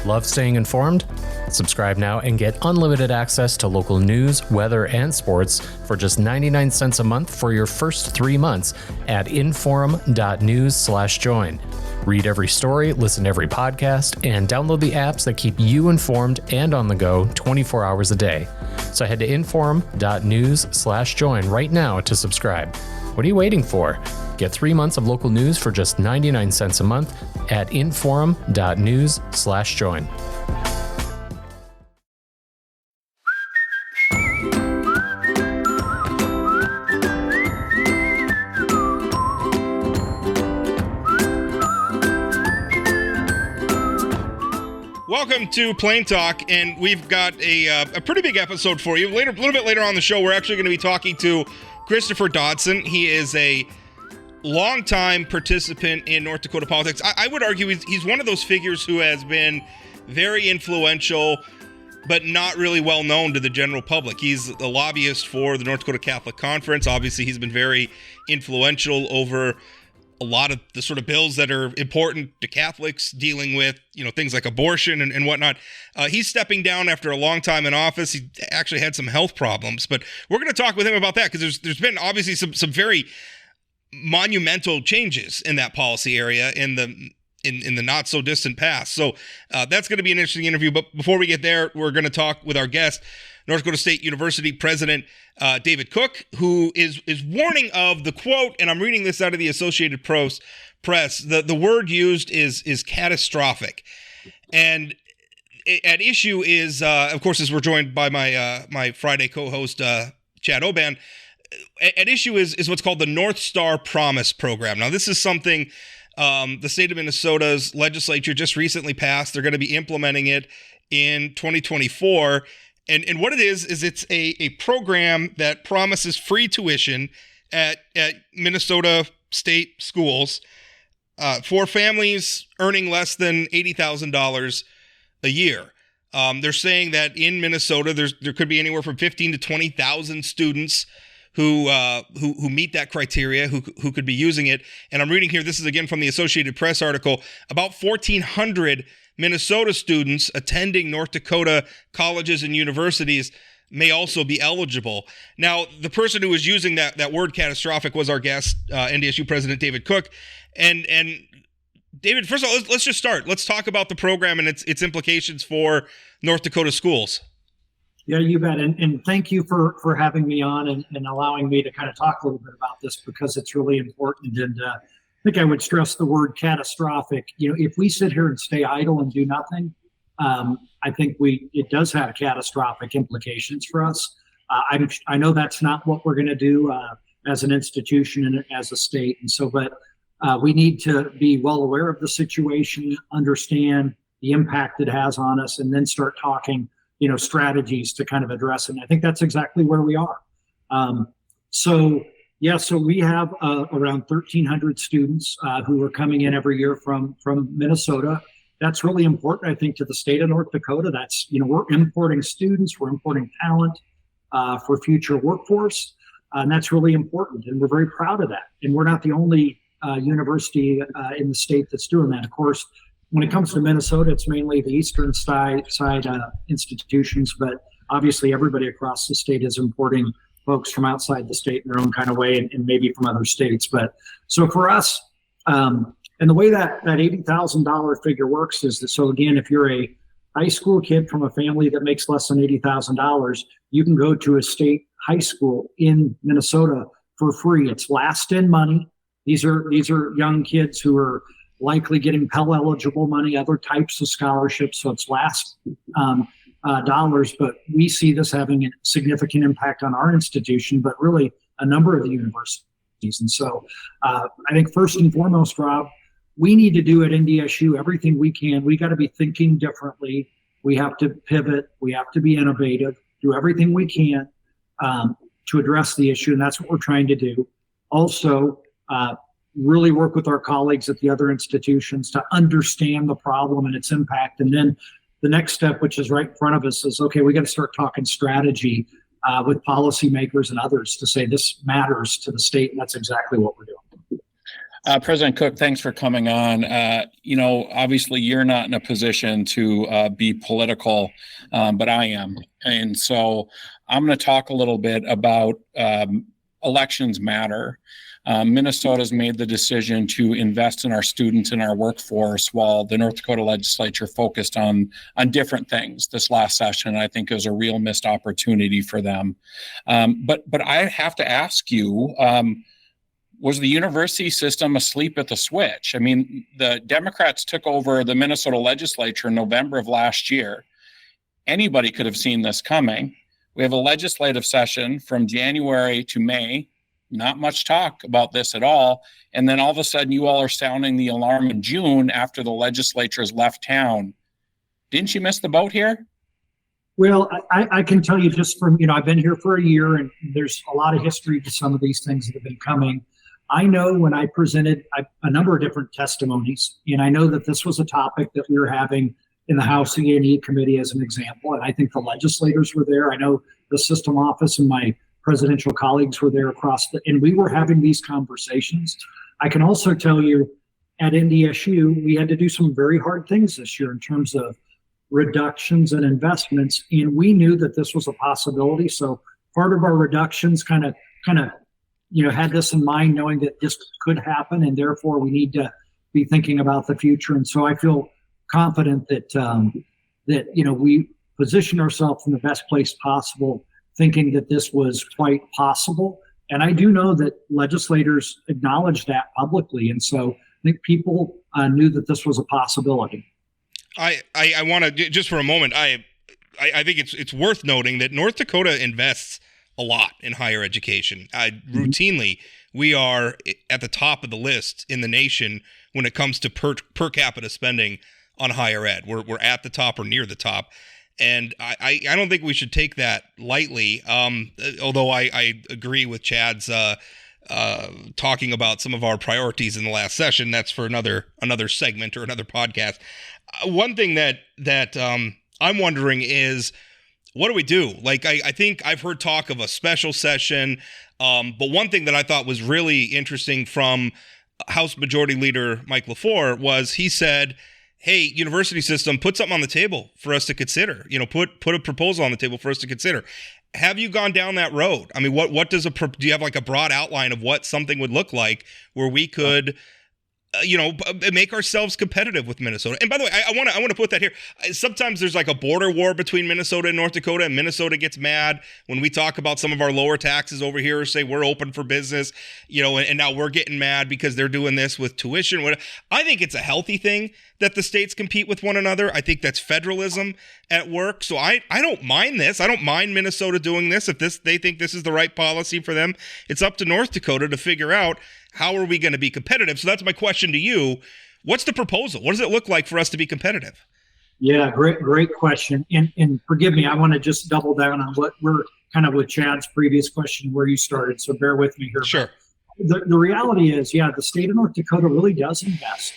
Love staying informed? Subscribe now and get unlimited access to local news, weather, and sports for just 99 cents a month for your first 3 months at inforum.news/join. Read every story, listen to every podcast, and download the apps that keep you informed and on the go 24 hours a day. So head to inforum.news/join right now to subscribe. What are you waiting for? Get 3 months of local news for just 99 cents a month at inforum.news/join. Welcome to Plain Talk, and we've got a pretty big episode for you. A little bit later on the show, we're actually going to be talking to Christopher Dodson. He is a longtime participant in North Dakota politics. I would argue he's one of those figures who has been very influential, but not really well known to the general public. He's a lobbyist for the North Dakota Catholic Conference. Obviously, he's been very influential over a lot of the sort of bills that are important to Catholics, dealing with, things like abortion and whatnot. He's stepping down after a long time in office. He actually had some health problems, but we're going to talk with him about that because there's been obviously some very monumental changes in that policy area in the not so distant past. So that's going to be an interesting interview. But before we get there, we're going to talk with our guest, North Dakota State University President David Cook, who is warning of the quote, and I'm reading this out of the Associated Press. The word used is catastrophic, and at issue is, of course, as we're joined by my Friday co-host Chad Oban. At issue is what's called the North Star Promise Program. Now, this is something the state of Minnesota's legislature just recently passed. They're going to be implementing it in 2024. And what it is it's a program that promises free tuition at Minnesota state schools for families earning less than $80,000 a year. They're saying that in Minnesota, there could be anywhere from 15 to 20,000 students who meet that criteria, who could be using it. And I'm reading here, this is again from the Associated Press article, about 1,400 Minnesota students attending North Dakota colleges and universities may also be eligible. Now, the person who was using that word catastrophic was our guest, NDSU President David Cook. And David, first of all, let's just start. Let's talk about the program and its implications for North Dakota schools. Yeah, you bet. And thank you for having me on and allowing me to kind of talk a little bit about this because it's really important. And I think I would stress the word catastrophic. If we sit here and stay idle and do nothing, I think it does have catastrophic implications for us. I know that's not what we're going to do as an institution and as a state. And so, but we need to be well aware of the situation, understand the impact it has on us, and then start talking strategies to kind of address it. And I think that's exactly where we are. So we have around 1,300 students who are coming in every year from Minnesota. That's really important, I think, to the state of North Dakota. That's, we're importing students, we're importing talent for future workforce, and that's really important. And we're very proud of that. And we're not the only university in the state that's doing that. Of course, when it comes to Minnesota, it's mainly the eastern side institutions, but obviously everybody across the state is importing folks from outside the state in their own kind of way and maybe from other states. But so for us, and the way that $80,000 figure works is that, so again, if you're a high school kid from a family that makes less than $80,000, you can go to a state high school in Minnesota for free. It's last in money. These are young kids who are likely getting Pell eligible money, other types of scholarships. So it's last dollars, but we see this having a significant impact on our institution, but really a number of the universities. And so I think first and foremost, Rob, we need to do at NDSU everything we can. We got to be thinking differently. We have to pivot. We have to be innovative, do everything we can to address the issue. And that's what we're trying to do. Also, really work with our colleagues at the other institutions to understand the problem and its impact. And then the next step, which is right in front of us, is, okay, we got to start talking strategy with policymakers and others to say this matters to the state. And that's exactly what we're doing. President Cook, thanks for coming on. Obviously you're not in a position to be political, but I am. And so I'm going to talk a little bit about elections matter. Minnesota's made the decision to invest in our students and our workforce, while the North Dakota legislature focused on different things this last session. I think it was a real missed opportunity for them. But I have to ask you, was the university system asleep at the switch? I mean, the Democrats took over the Minnesota legislature in November of last year. Anybody could have seen this coming. We have a legislative session from January to May. Not much talk about this at all. And then all of a sudden you all are sounding the alarm in June after the legislature has left town. Didn't you miss the boat here? Well, I can tell you just from, I've been here for a year, and there's a lot of history to some of these things that have been coming. I know when I presented a number of different testimonies, and I know that this was a topic that we were having in the House E&E committee as an example, and I think the legislators were there. I know the system office and my presidential colleagues were there and we were having these conversations. I can also tell you at NDSU, we had to do some very hard things this year in terms of reductions and investments, and we knew that this was a possibility. So part of our reductions kind of had this in mind, knowing that this could happen, and therefore we need to be thinking about the future. And so I feel confident that we positioned ourselves in the best place possible, thinking that this was quite possible. And I do know that legislators acknowledged that publicly. And so I think people knew that this was a possibility. I want to, just for a moment, I think it's worth noting that North Dakota invests a lot in higher education. Routinely, we are at the top of the list in the nation when it comes to per capita spending on higher ed. We're at the top or near the top. And I don't think we should take that lightly, although I agree with Chad's talking about some of our priorities in the last session. That's for another segment or another podcast. One thing that I'm wondering is, what do we do? Like, I think I've heard talk of a special session, but one thing that I thought was really interesting from House Majority Leader Mike LaFleur was he said, hey, university system, put something on the table for us to consider. Put a proposal on the table for us to consider. Have you gone down that road? I mean, what does do you have like a broad outline of what something would look like where we could, make ourselves competitive with Minnesota? And by the way, I want to put that here. Sometimes there's like a border war between Minnesota and North Dakota, and Minnesota gets mad when we talk about some of our lower taxes over here, or say we're open for business, and now we're getting mad because they're doing this with tuition. I think it's a healthy thing that the states compete with one another. I think that's federalism at work. So I don't mind this. I don't mind Minnesota doing this. If they think this is the right policy for them, it's up to North Dakota to figure out how are we going to be competitive. So that's my question to you. What's the proposal? What does it look like for us to be competitive? Yeah, great question. And forgive me, I want to just double down on what we're kind of with Chad's previous question where you started. So bear with me here. Sure. The reality is, the state of North Dakota really does invest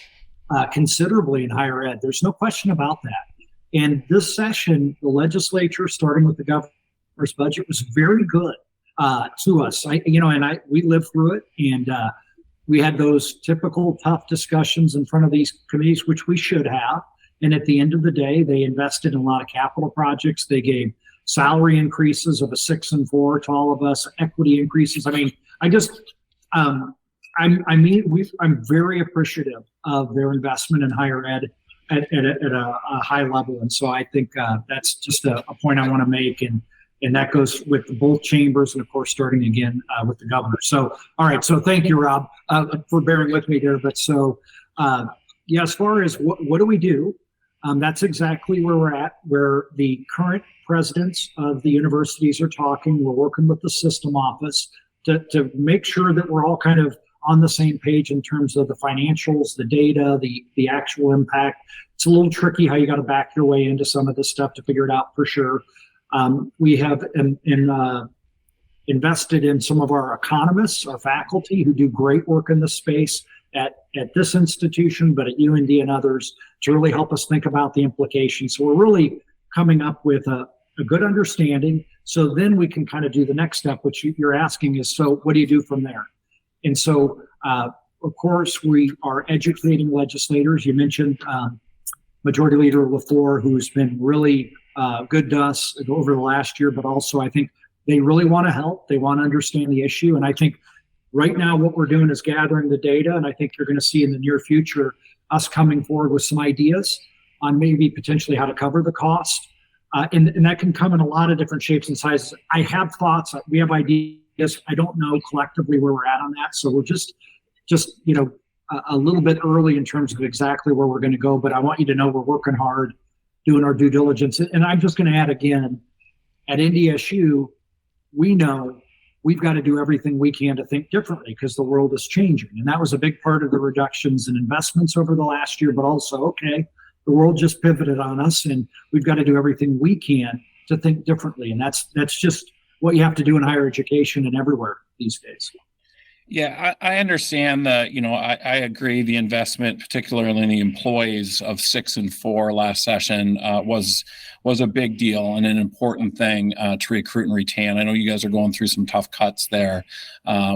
considerably in higher ed. There's no question about that. And this session, the legislature, starting with the governor's budget, was very good to us. We lived through it, and we had those typical tough discussions in front of these committees, which we should have. And at the end of the day, they invested in a lot of capital projects. They gave salary increases of a 6 and 4 to all of us, equity increases. I mean, I'm very appreciative of their investment in higher ed at a high level. And so I think that's just a point I want to make. And that goes with both chambers, and of course, starting again with the governor. So, all right. So thank you, Rob, for bearing with me there. But so, as far as what do we do? That's exactly where we're at, where the current presidents of the universities are talking. We're working with the system office to make sure that we're all kind of on the same page in terms of the financials, the data, the actual impact. It's a little tricky how you got to back your way into some of this stuff to figure it out for sure. We have invested in some of our economists, our faculty, who do great work in this space at this institution, but at UND and others, to really help us think about the implications. So we're really coming up with a good understanding. So then we can kind of do the next step, which you're asking is, so what do you do from there? And so of course, we are educating legislators. You mentioned Majority Leader LaFleur, who's been really good to us over the last year, but also I think they really want to help. They want to understand the issue. And I think right now what we're doing is gathering the data. And I think you're going to see in the near future us coming forward with some ideas on maybe potentially how to cover the cost. And that can come in a lot of different shapes and sizes. I have thoughts. We have ideas. I don't know collectively where we're at on that. So we're just a little bit early in terms of exactly where we're going to go. But I want you to know we're working hard, doing our due diligence. And I'm just going to add again, at NDSU, we know we've got to do everything we can to think differently because the world is changing. And that was a big part of the reductions in investments over the last year, but also, okay, the world just pivoted on us and we've got to do everything we can to think differently. And that's just what you have to do in higher education and everywhere these days. Yeah, I understand that, I agree the investment, particularly in the employees of 6 and 4 last session was a big deal and an important thing to recruit and retain. I know you guys are going through some tough cuts there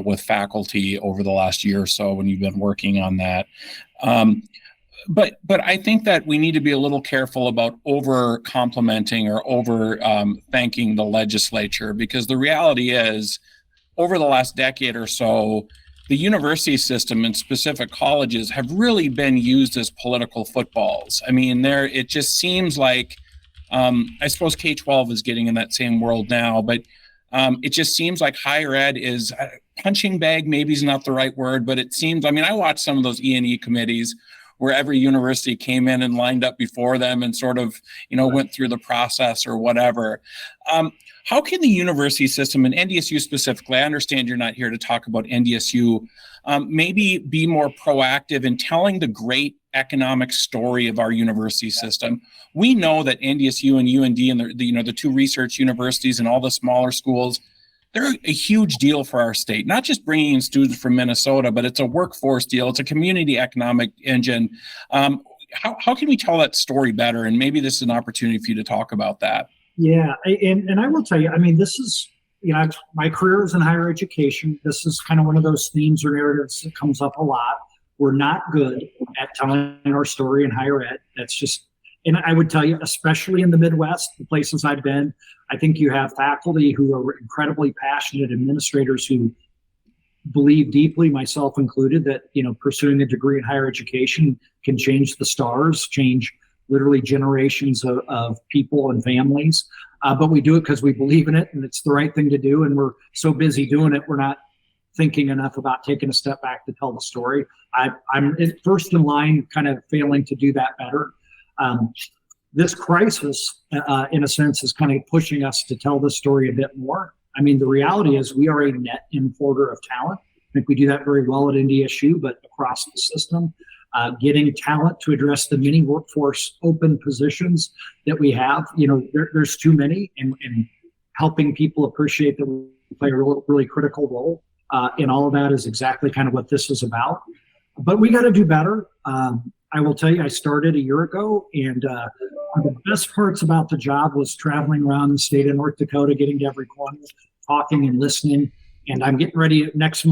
with faculty over the last year or so when you've been working on that. But I think that we need to be a little careful about over complimenting or over thanking the legislature, because the reality is, over the last decade or so, the university system and specific colleges have really been used as political footballs. I mean, it just seems like, I suppose K-12 is getting in that same world now, but it just seems like higher ed is punching bag, maybe is not the right word, but it seems, I watched some of those E&E committees where every university came in and lined up before them and sort of, went through the process or whatever. How can the university system and NDSU specifically, I understand you're not here to talk about NDSU, maybe be more proactive in telling the great economic story of our university system? We know that NDSU and UND and the two research universities and all the smaller schools, they're a huge deal for our state, not just bringing in students from Minnesota, but it's a workforce deal. It's a community economic engine. How can we tell that story better? And maybe this is an opportunity for you to talk about that. Yeah, and I will tell you, this is, my career is in higher education. This is kind of one of those themes or narratives that comes up a lot. We're not good at telling our story in higher ed. That's just, and I would tell you, especially in the Midwest, the places I've been, I think you have faculty who are incredibly passionate, administrators who believe deeply, myself included, that, pursuing a degree in higher education can change the stars, change literally generations of people and families. But we do it because we believe in it and it's the right thing to do. And we're so busy doing it, we're not thinking enough about taking a step back to tell the story. I'm first in line kind of failing to do that better. This crisis, in a sense, is kind of pushing us to tell the story a bit more. The reality is we are a net importer of talent. I think we do that very well at NDSU, but across the system. Getting talent to address the many workforce open positions that we have. There's too many, and helping people appreciate that we play a really critical role in all of that is exactly kind of what this is about. But we got to do better. I will tell you, I started a year ago, and one of the best parts about the job was traveling around the state of North Dakota, getting to every corner, talking and listening. And I'm getting ready next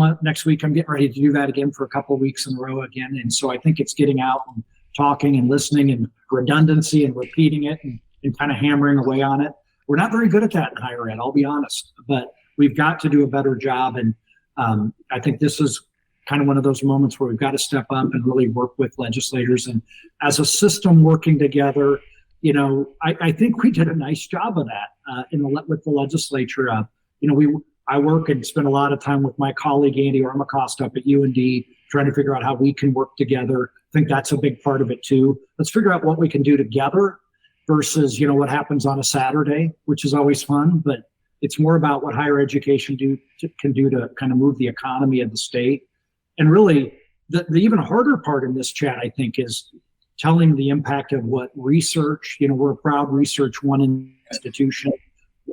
week, I'm getting ready to do that again for a couple of weeks in a row again. And so I think it's getting out and talking and listening and redundancy and repeating it and kind of hammering away on it. We're not very good at that in higher ed, I'll be honest, but we've got to do a better job. And I think this is kind of one of those moments where we've got to step up and really work with legislators. And as a system working together, I think we did a nice job of that with the legislature. I work and spend a lot of time with my colleague, Andy Armacost up at UND, trying to figure out how we can work together. I think that's a big part of it too. Let's figure out what we can do together versus, what happens on a Saturday, which is always fun, but it's more about what higher education can do to kind of move the economy of the state. And really, the even harder part in this chat, I think, is telling the impact of what research, we're a proud research one institution.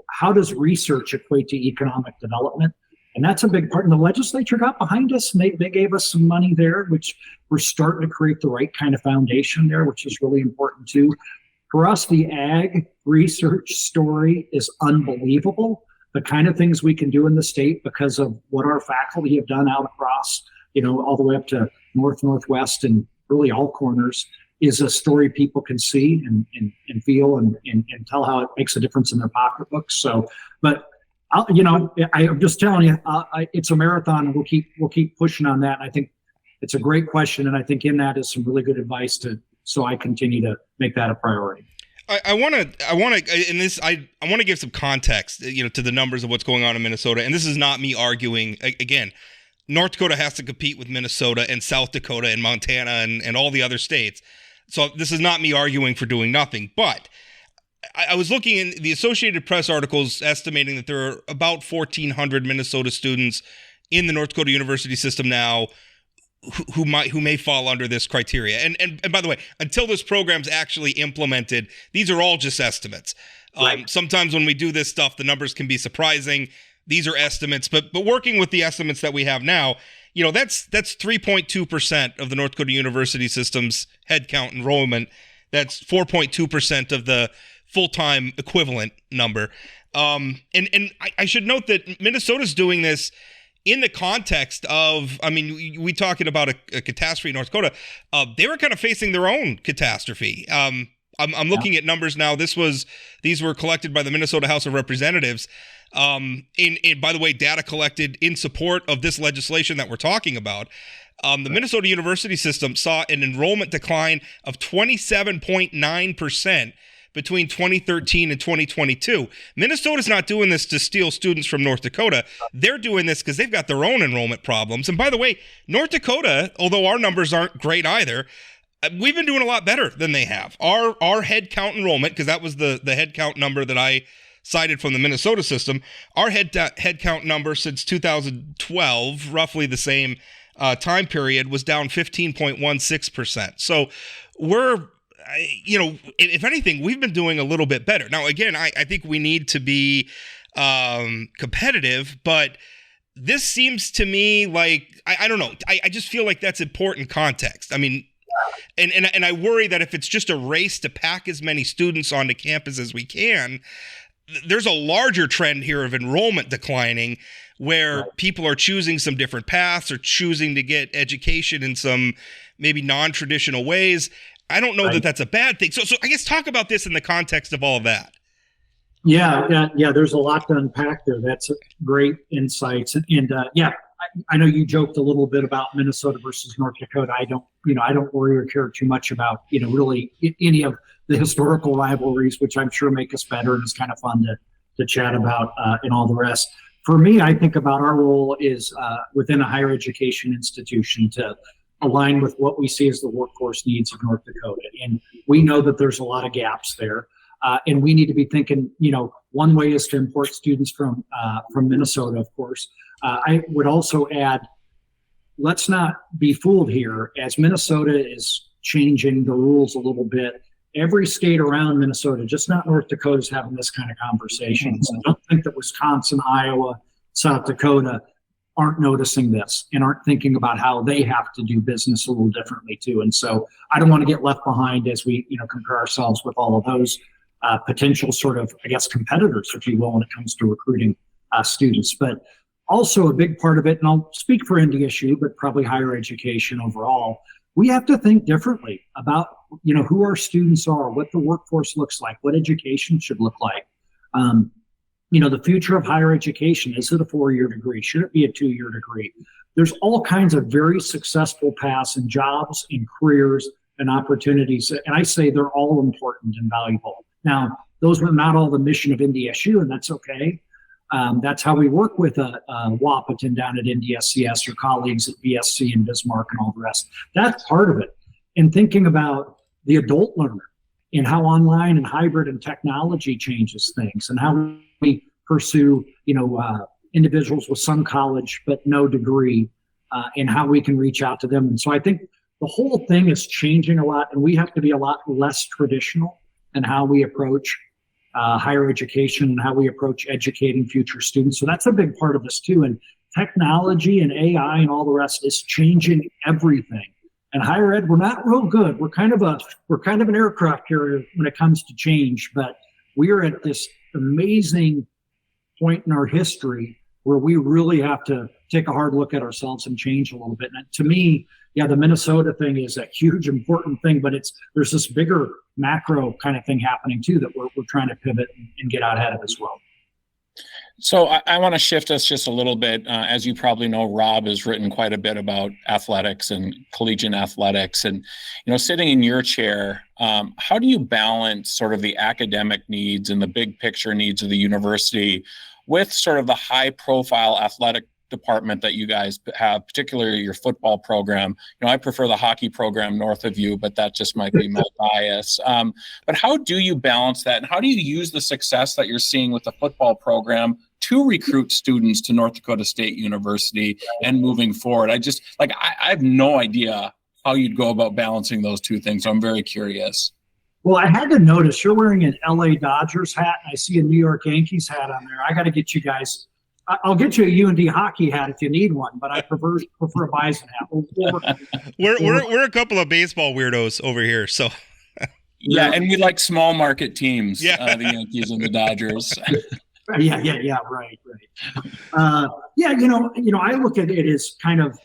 How does research equate to economic development? And that's a big part. And the legislature got behind us and they gave us some money there, which we're starting to create the right kind of foundation there, which is really important too. For us, the ag research story is unbelievable. The kind of things we can do in the state because of what our faculty have done out across all the way up to northwest and really all corners, is a story people can see and feel and tell how it makes a difference in their pocketbooks. So, but I'm just telling you, it's a marathon, and we'll keep pushing on that. And I think it's a great question, and I think in that is some really good advice so I continue to make that a priority. I want to give some context, to the numbers of what's going on in Minnesota. And this is not me arguing. Again, North Dakota has to compete with Minnesota and South Dakota and Montana and all the other states. So this is not me arguing for doing nothing. But I was looking in the Associated Press articles estimating that there are about 1,400 Minnesota students in the North Dakota university system now who may fall under this criteria. And by the way, until this program's actually implemented, these are all just estimates. Right. Sometimes when we do this stuff, the numbers can be surprising. These are estimates, but working with the estimates that we have now, that's 3.2% of the North Dakota university system's headcount enrollment. That's 4.2% of the full-time equivalent number. And I should note that Minnesota's doing this in the context of, we talking about a catastrophe in North Dakota. They were kind of facing their own catastrophe. I'm looking at numbers now. These were collected by the Minnesota House of Representatives. In by the way, data collected in support of this legislation that we're talking about. The Minnesota university system saw an enrollment decline of 27.9% between 2013 and 2022. Minnesota's not doing this to steal students from North Dakota. They're doing this because they've got their own enrollment problems. And by the way, North Dakota, although our numbers aren't great either, we've been doing a lot better than they have. Our head count enrollment, because that was the head count number that I cited from the Minnesota system, our head count number since 2012, roughly the same time period, was down 15.16%. So we're, if anything, we've been doing a little bit better. Now, again, I think we need to be competitive, but this seems to me like, I don't know. I just feel like that's important context. And I worry that if it's just a race to pack as many students onto campus as we can, there's a larger trend here of enrollment declining, where people are choosing some different paths or choosing to get education in some maybe non-traditional ways. I don't know that that's a bad thing. So I guess talk about this in the context of all of that. Yeah. There's a lot to unpack there. That's great insights. And I know you joked a little bit about Minnesota versus North Dakota. I don't worry or care too much about, really any of the historical rivalries, which I'm sure make us better, and it's kind of fun to chat about and all the rest. For me, I think about our role is within a higher education institution to align with what we see as the workforce needs of North Dakota. And we know that there's a lot of gaps there. And we need to be thinking, one way is to import students from Minnesota, of course. I would also add, let's not be fooled here. As Minnesota is changing the rules a little bit, every state around Minnesota, just not North Dakota, is having this kind of conversation. So don't think that Wisconsin, Iowa, South Dakota aren't noticing this and aren't thinking about how they have to do business a little differently too. And so I don't want to get left behind as we, compare ourselves with all of those potential sort of, competitors, if you will, when it comes to recruiting students. But also a big part of it, and I'll speak for NDSU, but probably higher education overall, we have to think differently about, who our students are, what the workforce looks like, what education should look like. The future of higher education, is it a 4-year degree? Should it be a 2-year degree? There's all kinds of very successful paths and jobs and careers and opportunities. And I say they're all important and valuable. Now, those were not all the mission of NDSU, and that's okay. That's how we work with Wahpeton down at NDSCS, or colleagues at BSC and Bismarck and all the rest. That's part of it. And thinking about the adult learner and how online and hybrid and technology changes things, and how we pursue, individuals with some college but no degree, and how we can reach out to them. And so I think the whole thing is changing a lot, and we have to be a lot less traditional in how we approach higher education and how we approach educating future students. So that's a big part of this too. And technology and AI and all the rest is changing everything. And higher ed, we're not real good. We're kind of an aircraft carrier when it comes to change, but we are at this amazing point in our history where we really have to take a hard look at ourselves and change a little bit. And to me, yeah, the Minnesota thing is a huge, important thing, but there's this bigger macro kind of thing happening too that we're trying to pivot and get out ahead of as well. So I want to shift us just a little bit. As you probably know, Rob has written quite a bit about athletics and collegiate athletics. And, sitting in your chair, how do you balance sort of the academic needs and the big picture needs of the university with sort of the high profile athletic department that you guys have, particularly your football program? I prefer the hockey program north of you, but that just might be my bias. But how do you balance that? And how do you use the success that you're seeing with the football program to recruit students to North Dakota State University and moving forward? I have no idea how you'd go about balancing those two things. So I'm very curious. Well, I had to notice you're wearing an LA Dodgers hat, and I see a New York Yankees hat on there. I got to get you guys. I'll get you a UND hockey hat if you need one, but I prefer a Bison hat. We're a couple of baseball weirdos over here, so. Yeah, and we like small market teams. Yeah, the Yankees and the Dodgers. Yeah, right. I look at it as kind of,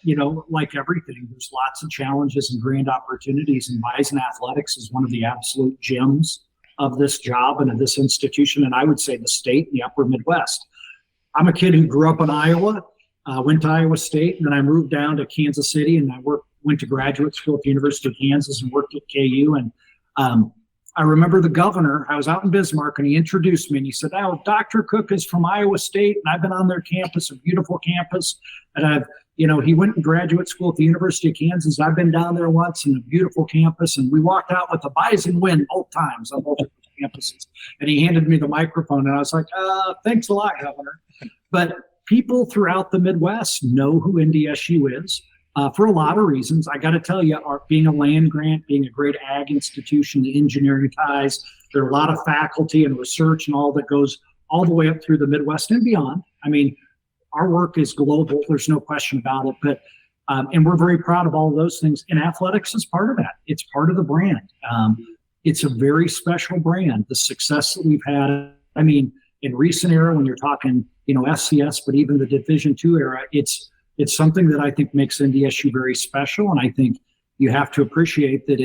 like everything. There's lots of challenges and grand opportunities, and Bison Athletics is one of the absolute gems of this job and of this institution, and I would say the state and the upper Midwest. I'm a kid who grew up in Iowa, went to Iowa State, and then I moved down to Kansas City, and I went to graduate school at the University of Kansas and worked at KU. And I remember the governor. I was out in Bismarck, and he introduced me, and he said, "Oh, Dr. Cook is from Iowa State, and I've been on their campus, a beautiful campus. And he went to graduate school at the University of Kansas. I've been down there once, in a beautiful campus, and we walked out with the Bison win both times on both campuses." And he handed me the microphone, and I was like, "Thanks a lot, Governor." But people throughout the Midwest know who NDSU is for a lot of reasons. I got to tell you, being a land grant, being a great ag institution, the engineering ties, there are a lot of faculty and research and all that goes all the way up through the Midwest and beyond. I mean, our work is global. There's no question about it. But and we're very proud of all of those things. And athletics is part of that. It's part of the brand. It's a very special brand. The success that we've had, I mean, in recent era, when you're talking, FCS, but even the Division II era, it's something that I think makes NDSU very special. And I think you have to appreciate that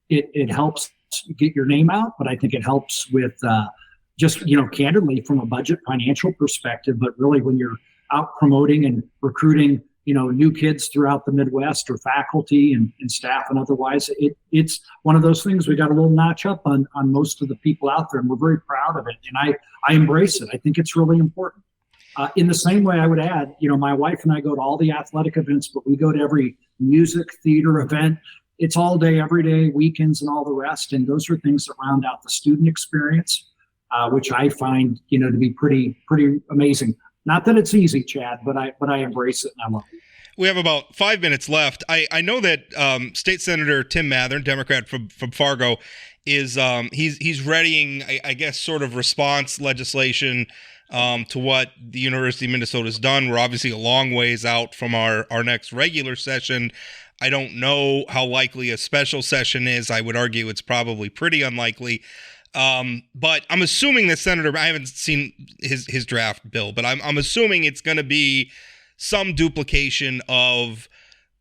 it helps get your name out, but I think it helps with just, candidly from a budget financial perspective, but really when you're out promoting and recruiting, new kids throughout the Midwest or faculty and staff and otherwise, it's one of those things we got a little notch up on most of the people out there, and we're very proud of it. And I embrace it. I think it's really important. In the same way, I would add, my wife and I go to all the athletic events, but we go to every music, theater event. It's all day, every day, weekends, and all the rest. And those are things that round out the student experience, which I find, to be pretty amazing. Not that it's easy, Chad, but I embrace it and I love it. We have about 5 minutes left. I know that State Senator Tim Mathern, Democrat from Fargo, is he's readying, I guess, sort of response legislation to what the University of Minnesota has done. We're obviously a long ways out from our next regular session. I don't know how likely a special session is. I would argue it's probably pretty unlikely. But I'm assuming that Senator, I haven't seen his draft bill, but I'm assuming it's going to be some duplication of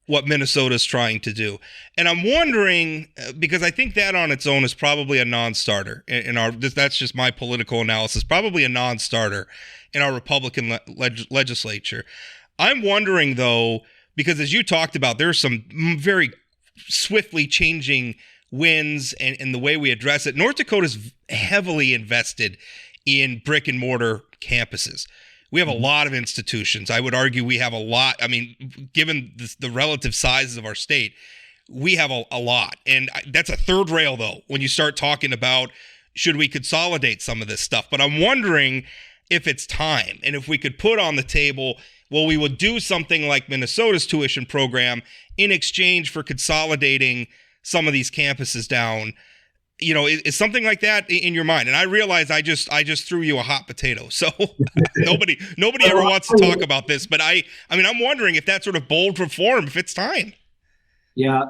what Minnesota's trying to do. And I'm wondering, because I think that on its own is probably a non-starter in our, that's just my political analysis, probably a non-starter in our Republican legislature. I'm wondering though, because as you talked about, there's some very swiftly changing winds and the way we address it. North Dakota's heavily invested in brick and mortar campuses. We have a lot of institutions. I would argue we have a lot. I mean, given the relative sizes of our state, we have a lot. And that's a third rail, though, when you start talking about should we consolidate some of this stuff. But I'm wondering if it's time and if we could put on the table, well, we would do something like Minnesota's tuition program in exchange for consolidating some of these campuses down. Is something like that in your mind? And I realize I just threw you a hot potato. So nobody ever wants to talk about this, but I mean, I'm wondering if that sort of bold reform, if it's time. Yeah.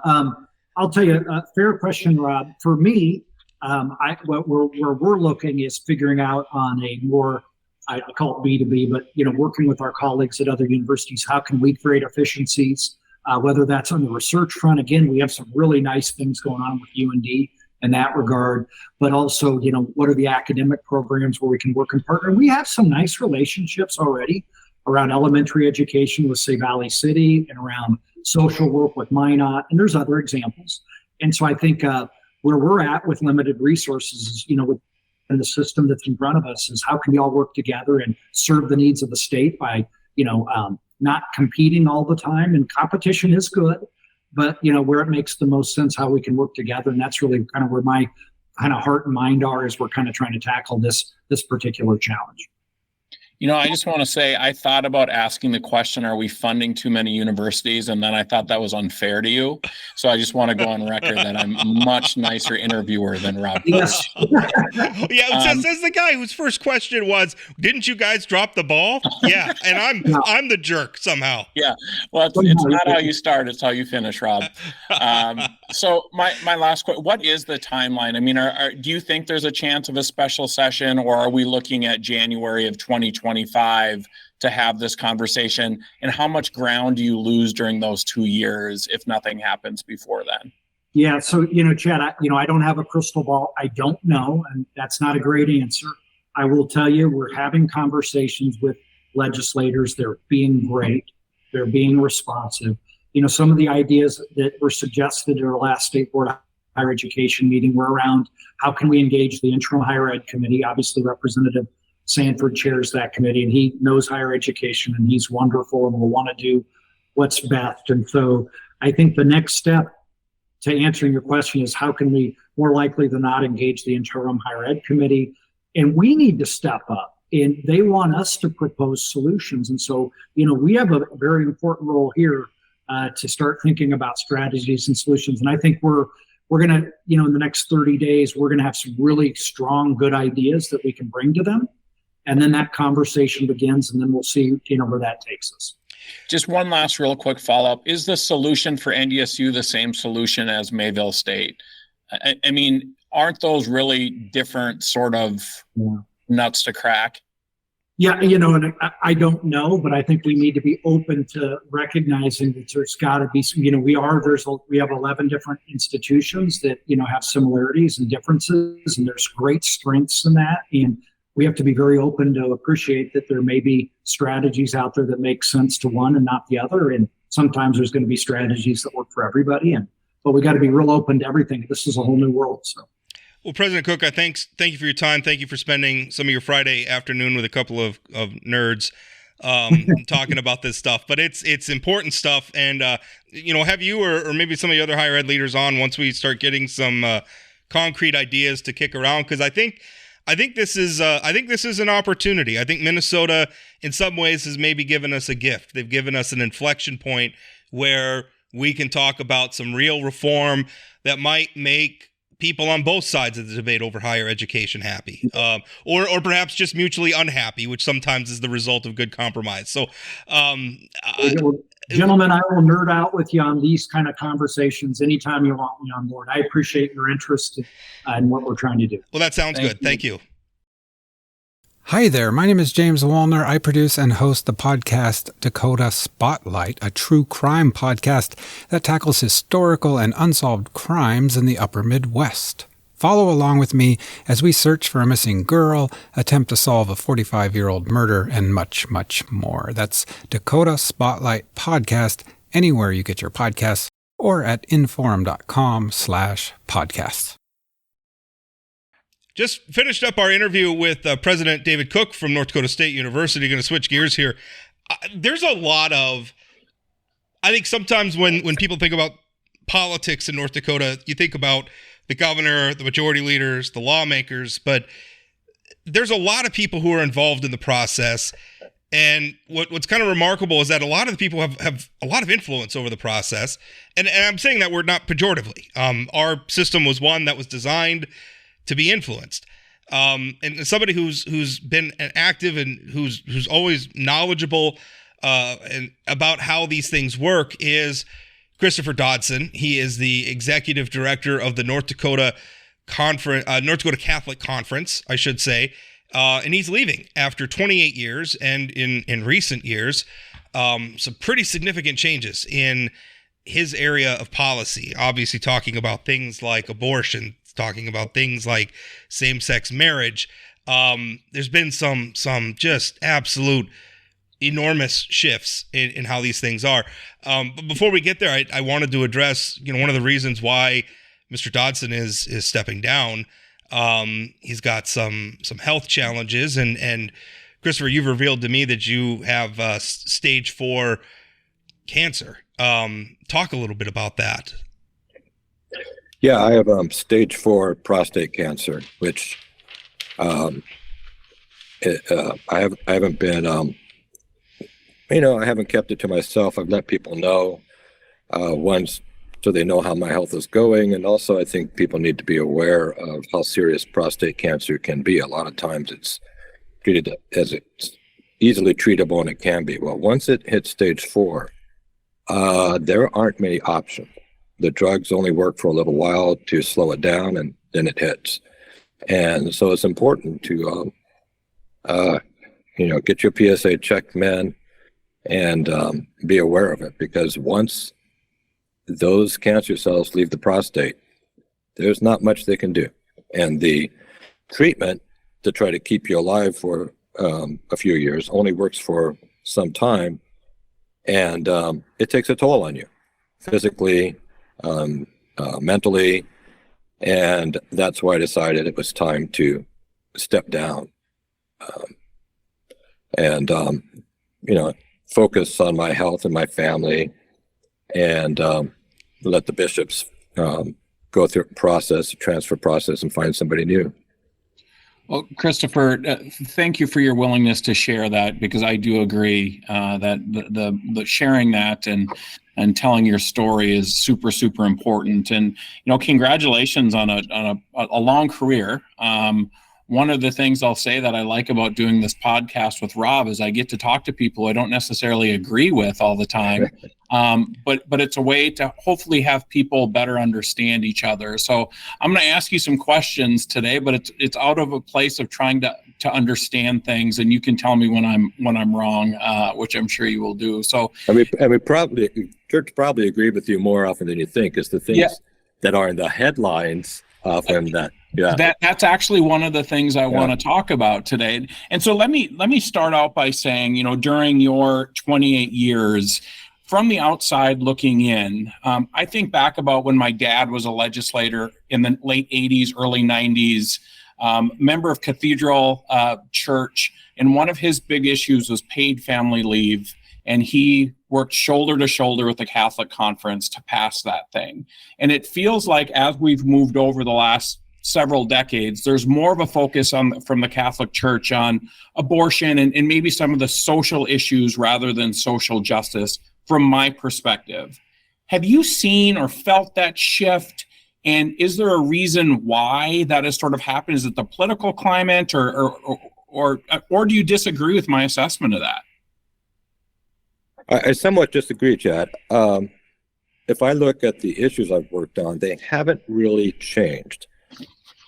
I'll tell you a fair question, Rob. For me, where we're looking is figuring out on a more I call it B2B, but, working with our colleagues at other universities, how can we create efficiencies, whether that's on the research front. Again, we have some really nice things going on with UND in that regard, but also, what are the academic programs where we can work and partner? We have some nice relationships already around elementary education with, say, Valley City, and around social work with Minot, and there's other examples. And so I think where we're at with limited resources is, in the system that's in front of us, is how can we all work together and serve the needs of the state by, not competing all the time. And competition is good, but, where it makes the most sense, how we can work together. And that's really kind of where my kind of heart and mind are, as we're kind of trying to tackle this particular challenge. I just want to say, I thought about asking the question, are we funding too many universities? And then I thought that was unfair to you. So I just want to go on record that I'm a much nicer interviewer than Rob. Yes. Says the guy whose first question was, didn't you guys drop the ball? Yeah. And I'm the jerk somehow. Yeah. Well, it's not how you start, it's how you finish, Rob. So my last question, what is the timeline? I mean, do you think there's a chance of a special session, or are we looking at January of 2025 to have this conversation? And how much ground do you lose during those 2 years if nothing happens before then? Yeah. So, Chad, I don't have a crystal ball. I don't know. And that's not a great answer. I will tell you, we're having conversations with legislators. They're being great. They're being responsive. Some of the ideas that were suggested at our last State Board of Higher Education meeting were around how can we engage the Interim Higher Ed Committee. Obviously, Representative Sanford chairs that committee, and he knows higher education, and he's wonderful, and will want to do what's best. And so I think the next step to answering your question is, how can we more likely than not engage the Interim Higher Ed Committee? And we need to step up, and they want us to propose solutions. And so, we have a very important role here to start thinking about strategies and solutions. And I think we're going to, in the next 30 days, we're going to have some really strong, good ideas that we can bring to them. And then that conversation begins, and then we'll see, where that takes us. Just one last real quick follow-up. Is the solution for NDSU the same solution as Mayville State? I mean, aren't those really different sort of nuts to crack? Yeah, and I don't know, but I think we need to be open to recognizing that there's got to be some, we have 11 different institutions that, have similarities and differences, and there's great strengths in that. And we have to be very open to appreciate that there may be strategies out there that make sense to one and not the other. And sometimes there's going to be strategies that work for everybody. But we got to be real open to everything. This is a whole new world. So. Well, President Cook, thank you for your time. Thank you for spending some of your Friday afternoon with a couple of nerds talking about this stuff. But it's important stuff. And, have you or maybe some of the other higher ed leaders on once we start getting some concrete ideas to kick around. Because I think this is an opportunity. I think Minnesota, in some ways, has maybe given us a gift. They've given us an inflection point where we can talk about some real reform that might make people on both sides of the debate over higher education happy, or perhaps just mutually unhappy, which sometimes is the result of good compromise. So, gentlemen, I will nerd out with you on these kind of conversations anytime you want me on board. I appreciate your interest in what we're trying to do. Well, that sounds good. Thank you. Hi there, my name is James Wallner. I produce and host the podcast Dakota Spotlight, a true crime podcast that tackles historical and unsolved crimes in the upper Midwest. Follow along with me as we search for a missing girl, attempt to solve a 45-year-old murder, and much, much more. That's Dakota Spotlight Podcast, anywhere you get your podcasts, or at inforum.com/podcasts. Just finished up our interview with President David Cook from North Dakota State University. Going to switch gears here. There's a lot of, I think sometimes when people think about politics in North Dakota, you think about the governor, the majority leaders, the lawmakers, but there's a lot of people who are involved in the process. And what's kind of remarkable is that a lot of the people have a lot of influence over the process. And I'm saying that word not pejoratively. Our system was one that was designed to be influenced. And somebody who's been active and who's always knowledgeable and about how these things work is Christopher Dodson. He is the executive director of the North Dakota Catholic Conference, I should say. and he's leaving after 28 years, and in recent years, some pretty significant changes in his area of policy. Obviously, talking about things like abortion, talking about things like same-sex marriage. There's been some just absolute enormous shifts in how these things are. But before we get there, I wanted to address, one of the reasons why Mr. Dodson is stepping down. He's got some health challenges, and Christopher, you've revealed to me that you have stage 4 cancer. Talk a little bit about that. Yeah, I have stage 4 prostate cancer, which I haven't been, I haven't kept it to myself. I've let people know once, so they know how my health is going. And also, I think people need to be aware of how serious prostate cancer can be. A lot of times it's treated as it's easily treatable, and it can be. Well, once it hits stage 4, there aren't many options. The drugs only work for a little while to slow it down, and then it hits. And so it's important to, get your PSA checked, men, and be aware of it, because once those cancer cells leave the prostate, there's not much they can do. And the treatment to try to keep you alive for a few years only works for some time, and it takes a toll on you physically, mentally, and that's why I decided it was time to step down and focus on my health and my family, and let the bishops go through a process, a transfer process, and find somebody new. Well, Christopher, thank you for your willingness to share that, because I do agree that the sharing that and telling your story is super, super important. And, congratulations on a long career. One of the things I'll say that I like about doing this podcast with Rob is I get to talk to people I don't necessarily agree with all the time. But it's a way to hopefully have people better understand each other. So I'm going to ask you some questions today, but it's out of a place of trying to understand things, and you can tell me when I'm wrong, which I'm sure you will do. So church probably agree with you more often than you think, is the things that are in the headlines often that. Yeah. That's actually one of the things I want to talk about today. And so let me start out by saying, during your 28 years, from the outside looking in, I think back about when my dad was a legislator in the late 80s, early 90s, member of Cathedral Church, and one of his big issues was paid family leave. And he worked shoulder to shoulder with the Catholic Conference to pass that thing. And it feels like as we've moved over the last several decades, there's more of a focus from the Catholic Church on abortion and maybe some of the social issues rather than social justice, from my perspective. Have you seen or felt that shift? And is there a reason why that has sort of happened? Is it the political climate, or do you disagree with my assessment of that? I somewhat disagree, Chad. If I look at the issues I've worked on, they haven't really changed.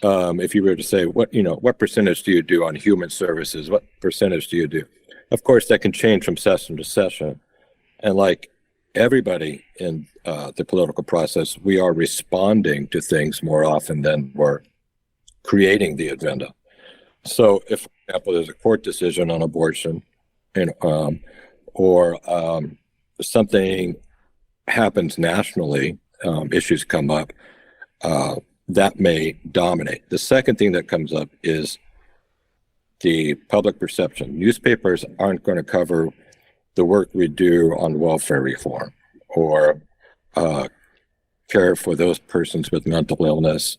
If you were to say, what percentage do you do on human services? What percentage do you do? Of course, that can change from session to session. And like everybody in the political process, we are responding to things more often than we're creating the agenda. So if, for example, there's a court decision on abortion, or something happens nationally, issues come up, that may dominate. The second thing that comes up is the public perception. Newspapers aren't going to cover the work we do on welfare reform or care for those persons with mental illness,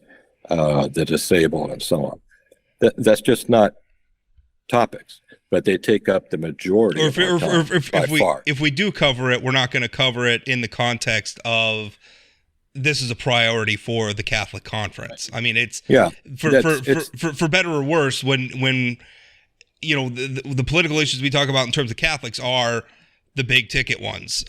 the disabled, and so on. That's just not topics, but they take up the majority of our time by far. If we do cover it, we're not going to cover it in the context of this is a priority for the Catholic Conference. I mean, it's for better or worse, when the political issues we talk about in terms of Catholics are the big ticket ones,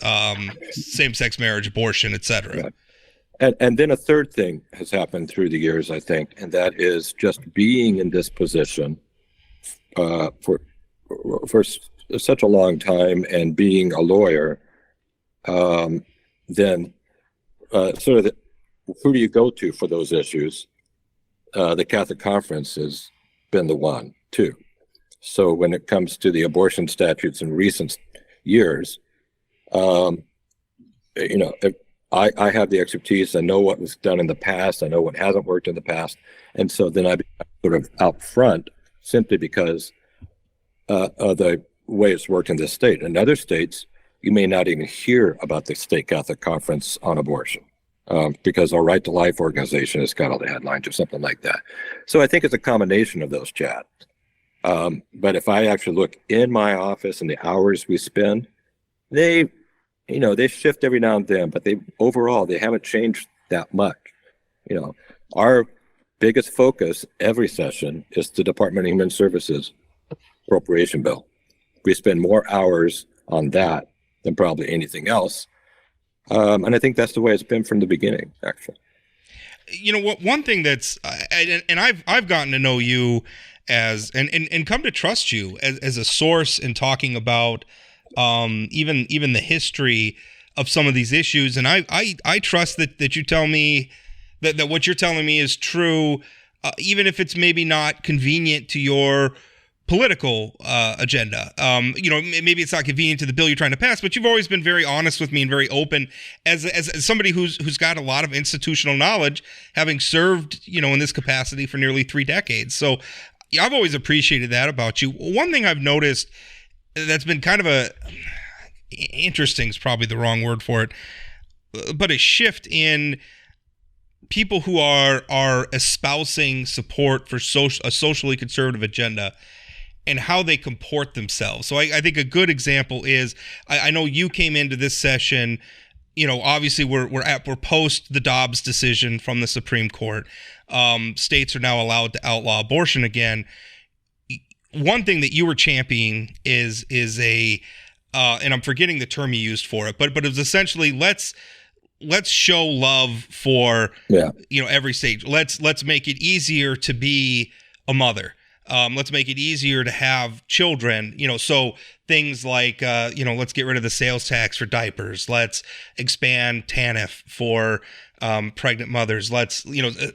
same-sex marriage, abortion, etc. Right. And then a third thing has happened through the years, I think, and that is just being in this position for such a long time and being a lawyer, then who do you go to for those issues? The Catholic Conference has been the one too. So when it comes to the abortion statutes in recent years, I have the expertise. I know what was done in the past. I know what hasn't worked in the past. And so then I become sort of out front simply because of the way it's worked in this state. In other states, you may not even hear about the State Catholic Conference on abortion because our Right to Life organization has got all the headlines or something like that. So I think it's a combination of those, Chad. But if I actually look in my office and the hours we spend, they shift every now and then, but overall they haven't changed that much. Our biggest focus every session is the Department of Human Services appropriation bill. We spend more hours on that than probably anything else. And I think that's the way it's been from the beginning, actually. One thing that's, and I've gotten to know you as, and come to trust you as a source in talking about even the history of some of these issues. And I trust that you tell me that what you're telling me is true, even if it's maybe not convenient to your political agenda. Maybe it's not convenient to the bill you're trying to pass, but you've always been very honest with me and very open as somebody who's got a lot of institutional knowledge, having served, in this capacity for nearly 3 decades. So I've always appreciated that about you. One thing I've noticed that's been kind of interesting is probably the wrong word for it, but a shift in people who are espousing support for a socially conservative agenda and how they comport themselves. So I think a good example is, I know you came into this session, obviously we're post the Dobbs decision from the Supreme Court. States are now allowed to outlaw abortion again. One thing that you were championing is and I'm forgetting the term you used for it, but it was essentially let's show love for every state. Let's make it easier to be a mother. Let's make it easier to have children. So things like let's get rid of the sales tax for diapers. Let's expand TANF for pregnant mothers. Let's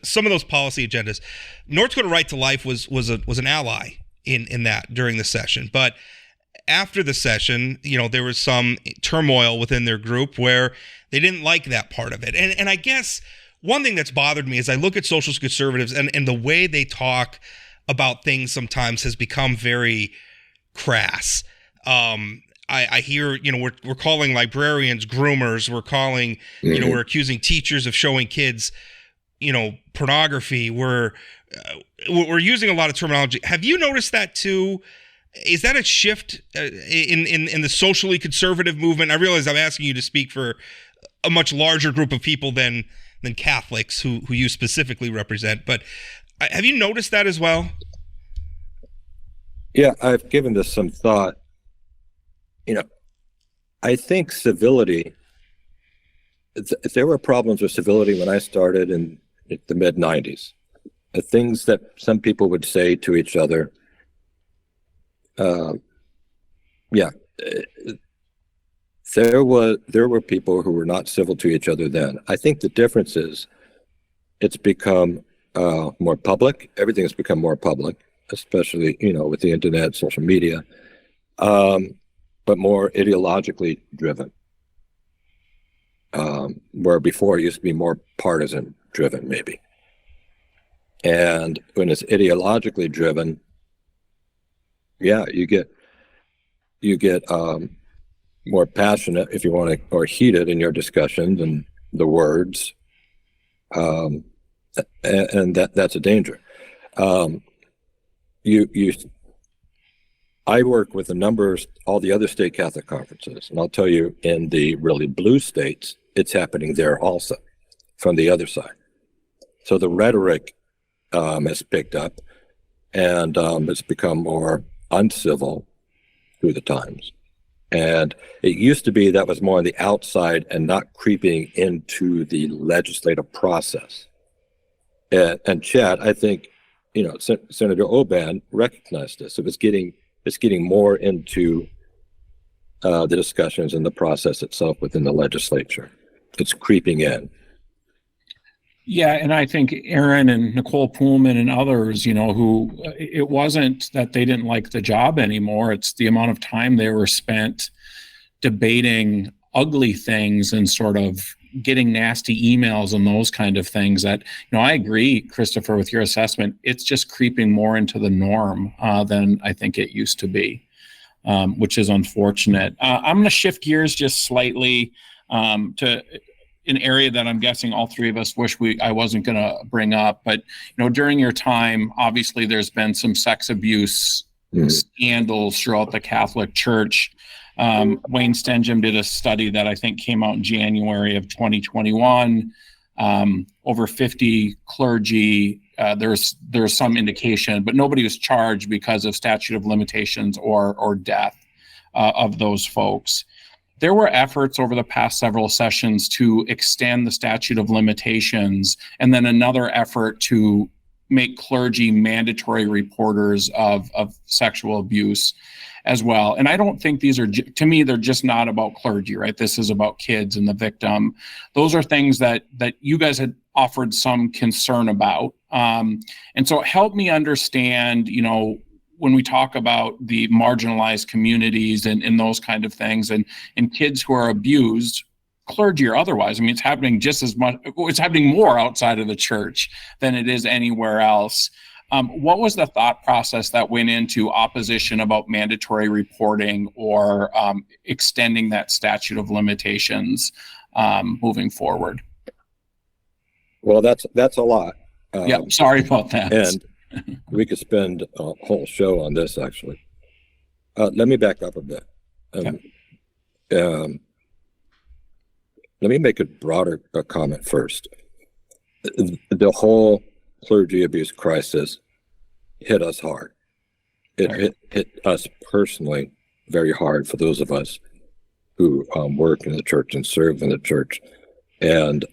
some of those policy agendas. North Dakota Right to Life was an ally in that during the session, but after the session, there was some turmoil within their group where they didn't like that part of it. And I guess one thing that's bothered me is I look at social conservatives and the way they talk about things sometimes has become very crass. I hear, we're calling librarians groomers. We're calling, we're accusing teachers of showing kids, pornography. We're using a lot of terminology. Have you noticed that too? Is that a shift in the socially conservative movement? I realize I'm asking you to speak for a much larger group of people than Catholics who you specifically represent, but have you noticed that as well? Yeah, I've given this some thought. I think civility, there were problems with civility when I started in the mid-90s. The things that some people would say to each other, there were people who were not civil to each other then. I think the difference is it's become more public. Everything has become more public, especially with the internet, social media, but more ideologically driven. Where before it used to be more partisan driven, maybe. And when it's ideologically driven, you get more passionate, if you want to, or heated in your discussions and the words, and that's a danger. I work with all the other state Catholic conferences, and I'll tell you, in the really blue states, it's happening there also, from the other side. So the rhetoric has picked up, and it's become more uncivil through the times. And it used to be that was more on the outside and not creeping into the legislative process. And Chad, I think Senator Oban recognized this. It's getting more into the discussions and the process itself within the legislature. It's creeping in. Yeah, and I think Aaron and Nicole Pullman and others, who it wasn't that they didn't like the job anymore. It's the amount of time they were spent debating ugly things and sort of getting nasty emails and those kind of things that, I agree, Christopher, with your assessment. It's just creeping more into the norm than I think it used to be, which is unfortunate. I'm going to shift gears just slightly to an area that I'm guessing all three of us wish I wasn't going to bring up. But, during your time, obviously there's been some sex abuse scandals throughout the Catholic Church. Wayne Stenjum did a study that I think came out in January of 2021. Over 50 clergy, there's some indication, but nobody was charged because of statute of limitations or death of those folks. There were efforts over the past several sessions to extend the statute of limitations, and then another effort to make clergy mandatory reporters of sexual abuse as well. And I don't think these are, to me, they're just not about clergy, right? This is about kids and the victim. Those are things that you guys had offered some concern about. And so help me understand, when we talk about the marginalized communities and those kind of things and kids who are abused, clergy or otherwise, it's happening just as much, it's happening more outside of the church than it is anywhere else. What was the thought process that went into opposition about mandatory reporting or extending that statute of limitations moving forward? Well, that's a lot. Yeah, sorry about that. And we could spend a whole show on this, actually. Let me back up a bit. Let me make a broader comment first. The whole clergy abuse crisis hit us hard. It hit us personally very hard, for those of us who work in the church and serve in the church. And,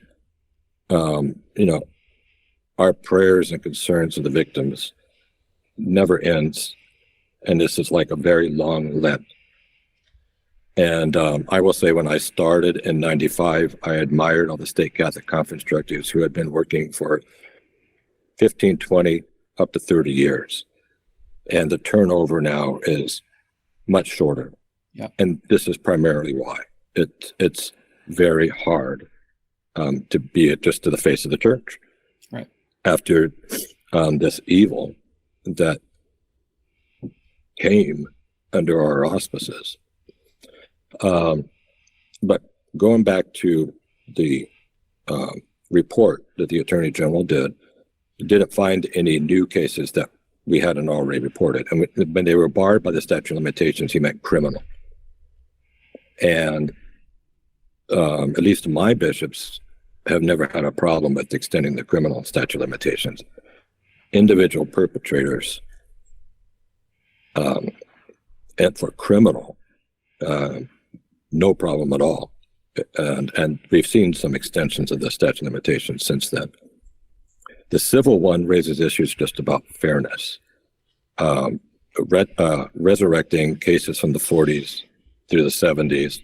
our prayers and concerns of the victims never ends. And this is like a very long Lent. And I will say, when I started in 95, I admired all the state Catholic conference directives who had been working for 15, 20, up to 30 years. And the turnover now is much shorter. Yeah. And this is primarily why. It's very hard to be just to the face of the church. Right. After this evil that came under our auspices. But going back to the report that the Attorney General didn't find any new cases that we hadn't already reported. And when they were barred by the statute of limitations, he meant criminal. And at least my bishops have never had a problem with extending the criminal statute of limitations. Individual perpetrators, and for criminal, no problem at all. And we've seen some extensions of the statute of limitations since then. The civil one raises issues just about fairness. Resurrecting cases from the 40s through the 70s,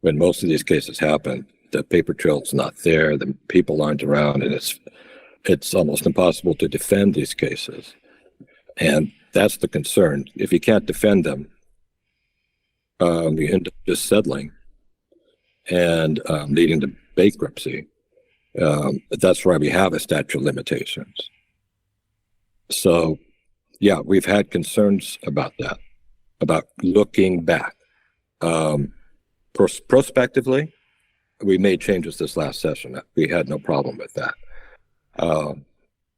when most of these cases happened, the paper trail is not there, the people aren't around, and it's almost impossible to defend these cases. And that's the concern. If you can't defend them, you end up just settling and leading to bankruptcy. That's why we have a statute of limitations. So, yeah, we've had concerns about that, about looking back. Prospectively, we made changes this last session. We had no problem with that,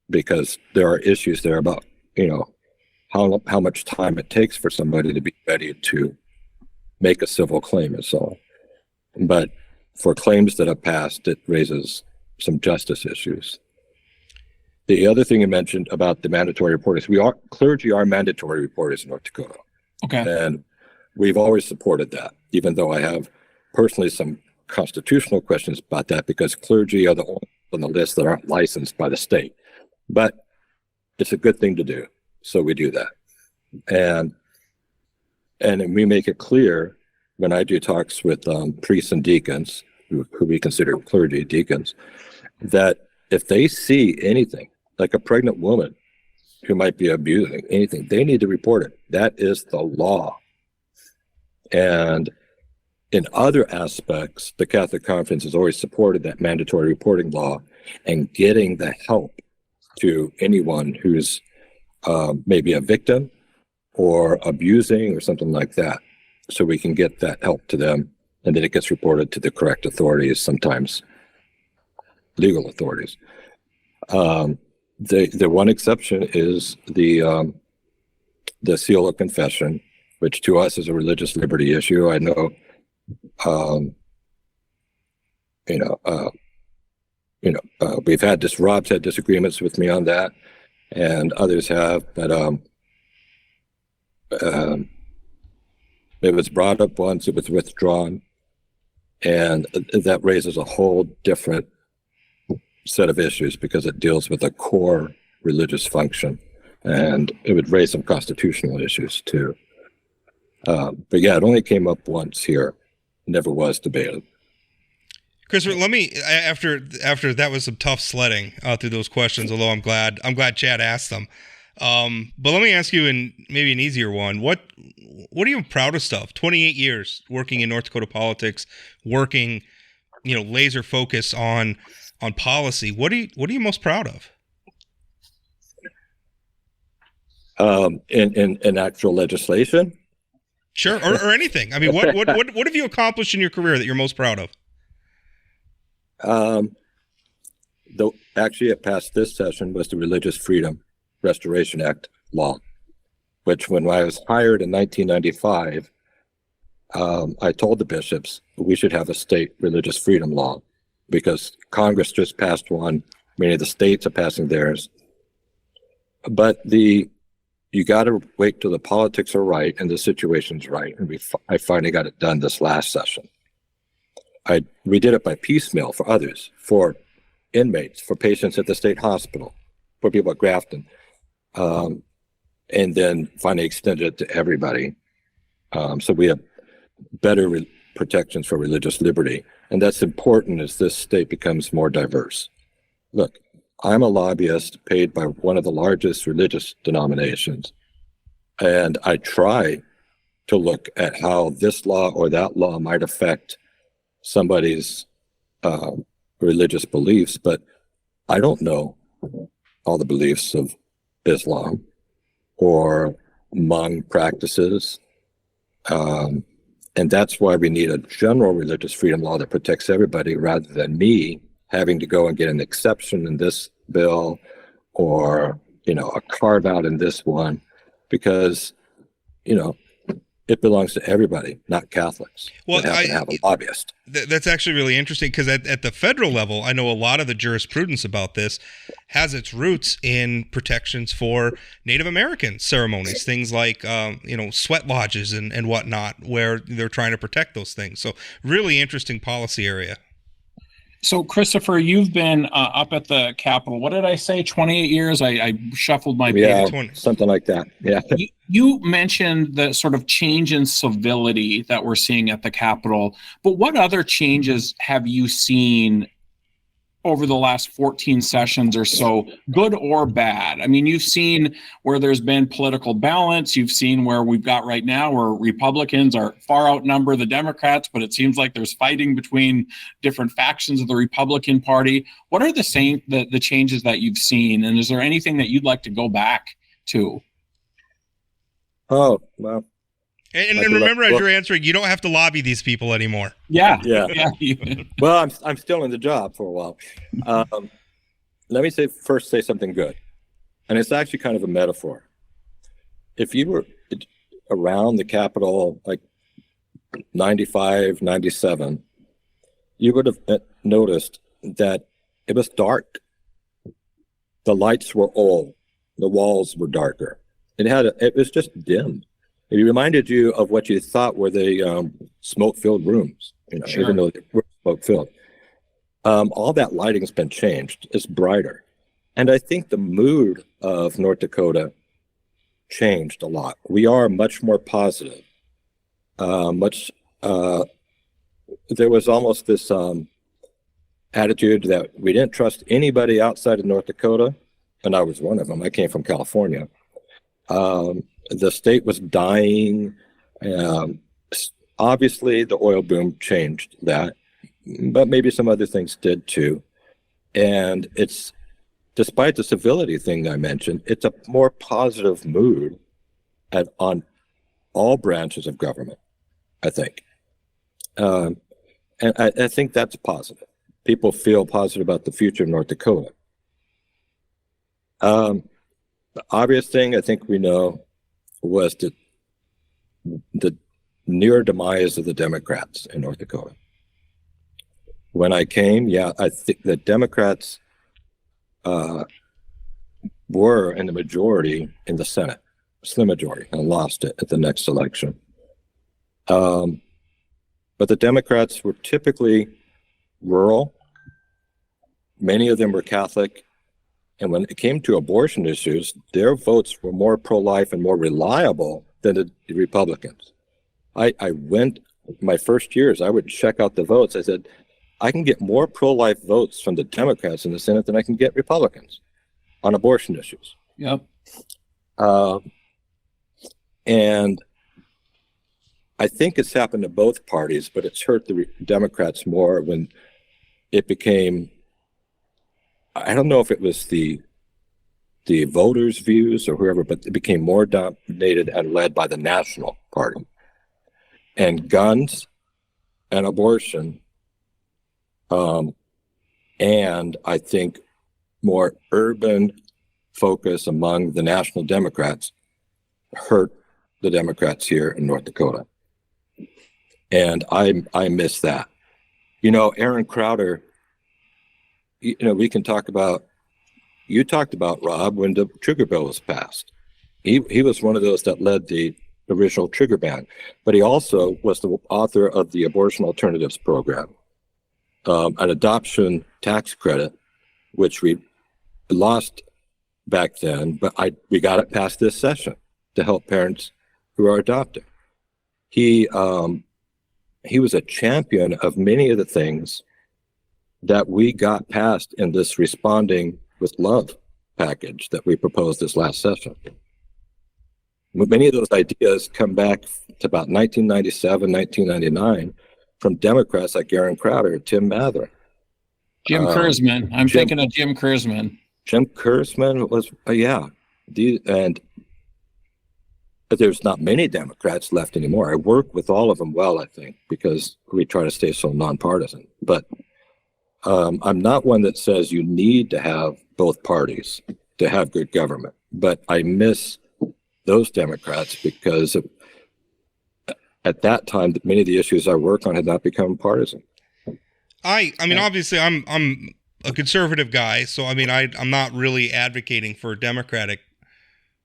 because there are issues there about, how much time it takes for somebody to be ready to make a civil claim and so on. But for claims that have passed, it raises some justice issues. The other thing you mentioned about the mandatory reporters, clergy are mandatory reporters in North Dakota. Okay. And we've always supported that, even though I have personally some constitutional questions about that, because clergy are the only on the list that aren't licensed by the state. But it's a good thing to do. So we do that. And we make it clear when I do talks with priests and deacons, who we consider clergy deacons, that if they see anything, like a pregnant woman who might be abusing anything, they need to report it. That is the law. And in other aspects, the Catholic Conference has always supported that mandatory reporting law and getting the help to anyone who's maybe a victim or abusing or something like that. So we can get that help to them, and then it gets reported to the correct authorities, sometimes legal authorities. The one exception is the seal of confession, which to us is a religious liberty issue. I know, we've had Rob's had disagreements with me on that, and others have, but it was brought up once, it was withdrawn, and that raises a whole different set of issues because it deals with a core religious function, and it would raise some constitutional issues too. But yeah, it only came up once here, never was debated. Christopher, let me, after that was some tough sledding through those questions, although I'm glad Chad asked them. But let me ask you maybe an easier one. What are you proudest of? 28 years working in North Dakota politics, working, laser focus on policy. What are you most proud of? In actual legislation? Sure, or anything. I mean, what have you accomplished in your career that you're most proud of? Actually, it passed this session was the Religious Freedom Restoration Act law, which when I was hired in 1995, I told the bishops we should have a state religious freedom law because Congress just passed one, many of the states are passing theirs. But you got to wait till the politics are right and the situation's right. And I finally got it done this last session. We did it by piecemeal for others, for inmates, for patients at the state hospital, for people at Grafton, and then finally extended it to everybody. So we have better protections for religious liberty. And that's important as this state becomes more diverse. Look, I'm a lobbyist paid by one of the largest religious denominations, and I try to look at how this law or that law might affect somebody's religious beliefs, but I don't know all the beliefs of Islam or Hmong practices. And that's why we need a general religious freedom law that protects everybody rather than me having to go and get an exception in this bill or, a carve out in this one, because, it belongs to everybody, not Catholics. Well, I have a lobbyist. That's actually really interesting because at the federal level, I know a lot of the jurisprudence about this has its roots in protections for Native American ceremonies, things like, sweat lodges and whatnot, where they're trying to protect those things. So really interesting policy area. So, Christopher, you've been up at the Capitol. What did I say? 28 years? I shuffled my yeah, paper. Something like that. Yeah. You mentioned the sort of change in civility that we're seeing at the Capitol, but what other changes have you seen over the last 14 sessions or so, good or bad? I mean, you've seen where there's been political balance. You've seen where we've got right now where Republicans are far outnumber the Democrats, but it seems like there's fighting between different factions of the Republican Party. What are the changes that you've seen? And is there anything that you'd like to go back to? Oh, well. And remember, as you're answering, you don't have to lobby these people anymore. Yeah. Well, I'm still in the job for a while. Let me first say something good, and it's actually kind of a metaphor. If you were around the Capitol like 95, 97, you would have noticed that it was dark. The lights were old. The walls were darker. It was just dim. It reminded you of what you thought were the smoke-filled rooms, Sure. Even though they were smoke-filled. All that lighting has been changed. It's brighter. And I think the mood of North Dakota changed a lot. We are much more positive. There was almost this attitude that we didn't trust anybody outside of North Dakota, and I was one of them. I came from California. The state was dying. Obviously, the oil boom changed that, but maybe some other things did too. And it's, despite the civility thing I mentioned, it's a more positive mood on all branches of government, I think. And I think that's positive. People feel positive about the future of North Dakota. The obvious thing I think we know was the near demise of the Democrats in North Dakota. When I came, I think the Democrats were in the majority in the Senate, slim majority, and lost it at the next election. But the Democrats were typically rural. Many of them were Catholic. And when it came to abortion issues, their votes were more pro-life and more reliable than the Republicans. I went, my first years, I would check out the votes. I said, I can get more pro-life votes from the Democrats in the Senate than I can get Republicans on abortion issues. Yep. And I think it's happened to both parties, but it's hurt the Democrats more when it became, I don't know if it was the voters' views or whoever, but it became more dominated and led by the national party. And guns and abortion, and I think more urban focus among the national Democrats hurt the Democrats here in North Dakota. And I miss that. You know, Aaron Crowder, you know, we can talk about, you talked about, Rob, when the trigger bill was passed. He was one of those that led the original trigger ban, but he also was the author of the Abortion Alternatives Program, an adoption tax credit, which we lost back then, but we got it passed this session to help parents who are adopting. He was a champion of many of the things that we got passed in this Responding with Love package that we proposed this last session. Many of those ideas come back to about 1997, 1999 from Democrats like Aaron Crowder, Tim Mather. Jim Kurzman. I'm thinking of Jim Kurzman. Jim Kurzman was, and there's not many Democrats left anymore. I work with all of them well, I think, because we try to stay so nonpartisan. But I'm not one that says you need to have both parties to have good government. But I miss those Democrats because at that time, many of the issues I work on had not become partisan. I mean, obviously, I'm a conservative guy, so I mean, I'm not really advocating for Democratic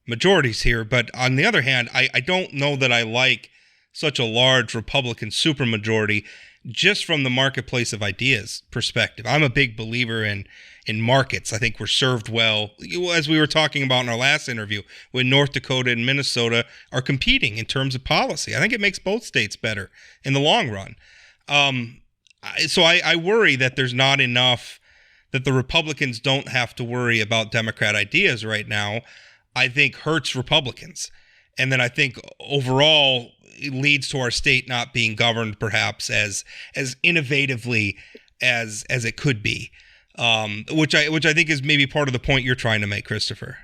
majorities here. But on the other hand, I don't know that I like such a large Republican supermajority just from the marketplace of ideas perspective. I'm a big believer in markets. I think we're served well, as we were talking about in our last interview, when North Dakota and Minnesota are competing in terms of policy. I think it makes both states better in the long run. So I worry that there's not enough, that the Republicans don't have to worry about Democrat ideas right now. I think hurts Republicans. And then I think overall it leads to our state not being governed perhaps as innovatively as it could be, which I think is maybe part of the point you're trying to make, Christopher.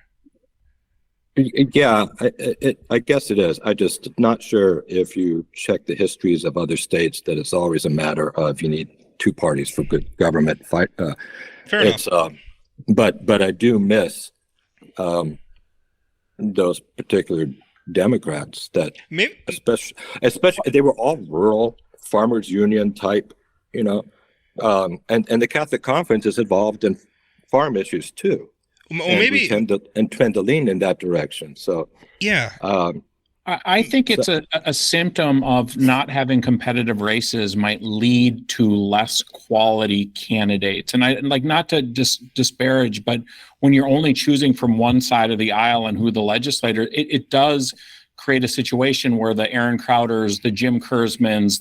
Yeah, I guess it is. I just not sure if you check the histories of other states that it's always a matter of you need two parties for good government. Fair enough. But I do miss those particular Democrats that especially they were all rural farmers union type, you know, and the Catholic Conference is involved in farm issues too. Well, maybe we tend to lean in that direction. So yeah. I think it's a symptom of not having competitive races might lead to less quality candidates. And I like not to disparage, but when you're only choosing from one side of the aisle and who the legislator, it does create a situation where the Aaron Crowders, the Jim Kurzmans,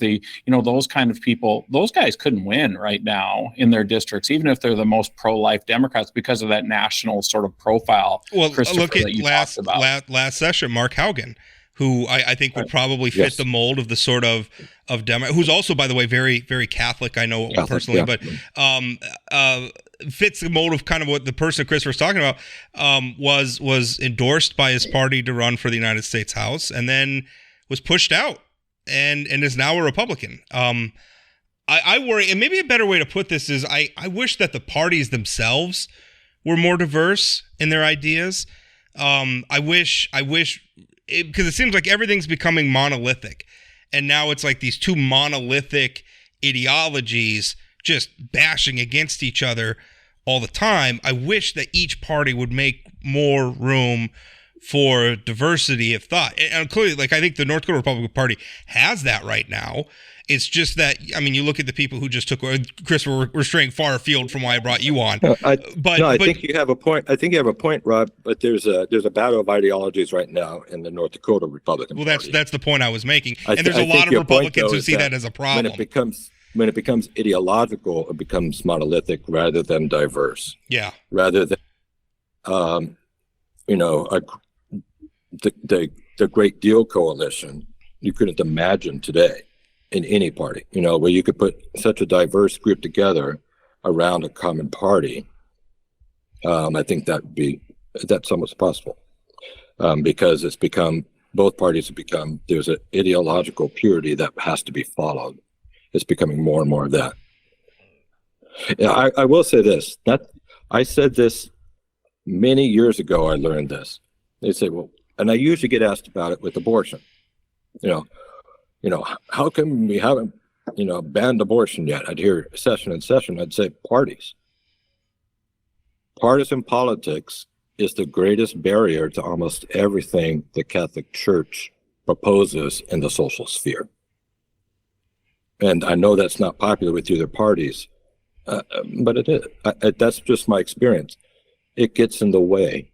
those kind of people, those guys couldn't win right now in their districts, even if they're the most pro-life Democrats, because of that national sort of profile. Well, look at last session, Mark Haugen, who I think would probably fit the mold of the sort of Democrat, who's also, by the way, very, very Catholic. I know personally, but fits the mold of kind of what the person Chris was talking about. Was endorsed by his party to run for the United States House, and then was pushed out, and is now a Republican. I worry, and maybe a better way to put this is I wish that the parties themselves were more diverse in their ideas. I wish. Because it seems like everything's becoming monolithic, and now it's like these two monolithic ideologies just bashing against each other all the time. I wish that each party would make more room for diversity of thought. And clearly, like, I think the North Dakota Republican Party has that right now. It's just that, I mean, you look at the people who just took, Chris, we're straying far afield from why I brought you on. I think you have a point. I think you have a point, Rob. But there's a battle of ideologies right now in the North Dakota Republican Party. That's the point I was making. And there's a lot of Republicans who see that as a problem. When it becomes ideological, it becomes monolithic rather than diverse. Yeah. Rather than, the Great Deal Coalition, you couldn't imagine today in any party, where you could put such a diverse group together around a common party. I think that's almost possible, because both parties have become, there's an ideological purity that has to be followed. It's becoming more and more of that. Yeah, I will say this, I said this many years ago. I learned this. They say, well, and I usually get asked about it with abortion. How come we haven't, banned abortion yet? I'd hear session. I'd say parties. Partisan politics is the greatest barrier to almost everything the Catholic Church proposes in the social sphere. And I know that's not popular with other parties, but it is. That's just my experience. It gets in the way.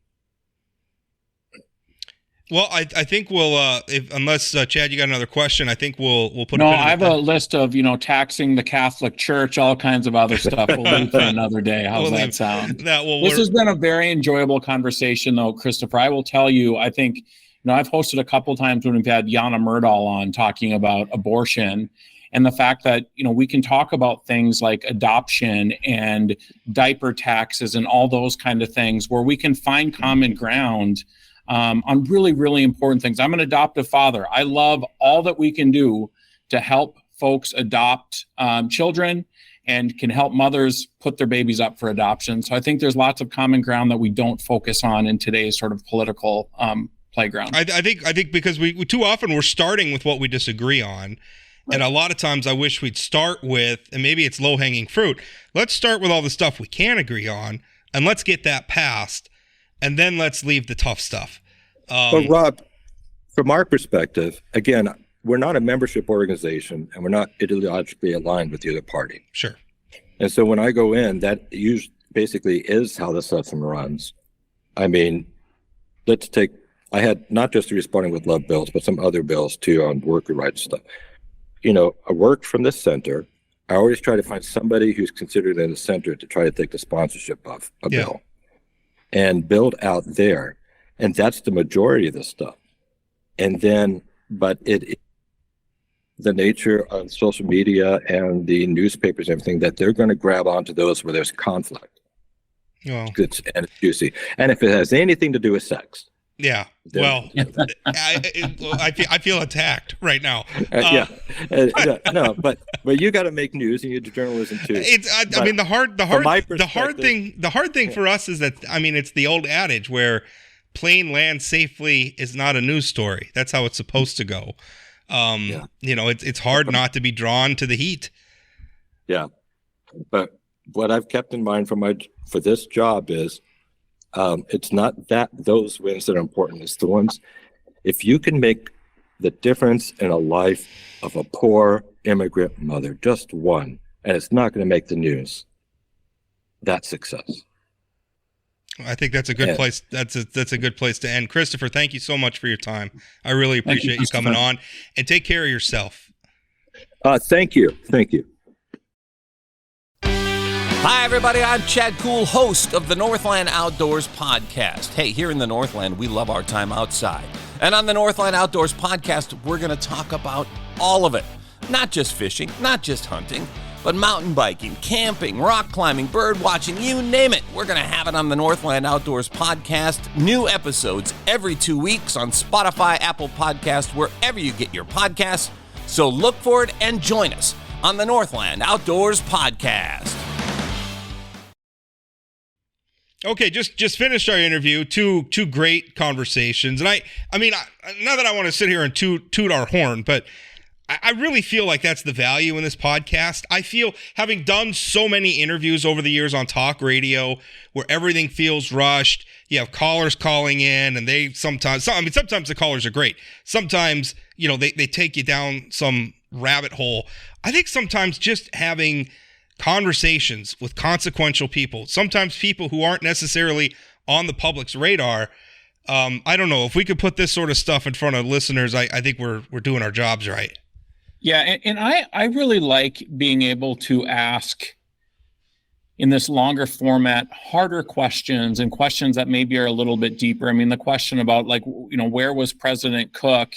Well, I think we'll, unless Chad, you got another question, I think we'll put. No, I have a list of taxing the Catholic Church, all kinds of other stuff. We'll leave for another day. How's that sound? This has been a very enjoyable conversation, though, Christopher. I will tell you, I think I've hosted a couple times when we've had Yana Murdahl on talking about abortion, and the fact that we can talk about things like adoption and diaper taxes and all those kind of things where we can find common ground. On really, really important things. I'm an adoptive father. I love all that we can do to help folks adopt children and can help mothers put their babies up for adoption. So I think there's lots of common ground that we don't focus on in today's sort of political playground. I think because we too often we're starting with what we disagree on. And a lot of times I wish we'd start with, and maybe it's low-hanging fruit, let's start with all the stuff we can agree on, and let's get that passed. And then let's leave the tough stuff. But Rob, from our perspective, again, we're not a membership organization, and we're not ideologically aligned with the other party. Sure. And so when I go in, that usually basically is how the system runs. I mean, I had not just the Responding with Love bills, but some other bills too on worker rights stuff. I worked from the center. I always try to find somebody who's considered in the center to try to take the sponsorship of a bill. And build out there. And that's the majority of the stuff. And then, but the nature of social media and the newspapers and everything, that they're going to grab onto those where there's conflict. And it's juicy. And if it has anything to do with sex. Yeah. Well, I feel attacked right now. No, but you got to make news, and you do journalism too. I mean, the hard thing for us is that, I mean, it's the old adage where plane lands safely is not a news story. That's how it's supposed to go. It's hard not to be drawn to the heat. Yeah, but what I've kept in mind for this job is, it's not that those wins that are important. It's the ones, if you can make the difference in a life of a poor immigrant mother, just one, and it's not going to make the news. That's success. I think that's a good place. That's a good place to end. Christopher, thank you so much for your time. I really appreciate you coming on, and take care of yourself. Thank you. Thank you. Hi, everybody. I'm Chad Kuhl, host of the Northland Outdoors podcast. Hey, here in the Northland, we love our time outside. And on the Northland Outdoors podcast, we're going to talk about all of it. Not just fishing, not just hunting, but mountain biking, camping, rock climbing, bird watching, you name it. We're going to have it on the Northland Outdoors podcast. New episodes every 2 weeks on Spotify, Apple Podcasts, wherever you get your podcasts. So look for it and join us on the Northland Outdoors podcast. Okay, just finished our interview. Two great conversations, and I mean, not that I want to sit here and toot our horn, but I really feel like that's the value in this podcast. I feel, having done so many interviews over the years on talk radio where everything feels rushed, you have callers calling in, and sometimes the callers are great. Sometimes, they take you down some rabbit hole. I think sometimes just having conversations with consequential people, sometimes people who aren't necessarily on the public's radar, I don't know, if we could put this sort of stuff in front of listeners, I think we're doing our jobs right. Yeah, and I really like being able to ask, in this longer format, harder questions, and questions that maybe are a little bit deeper. I mean, the question about, where was President Cook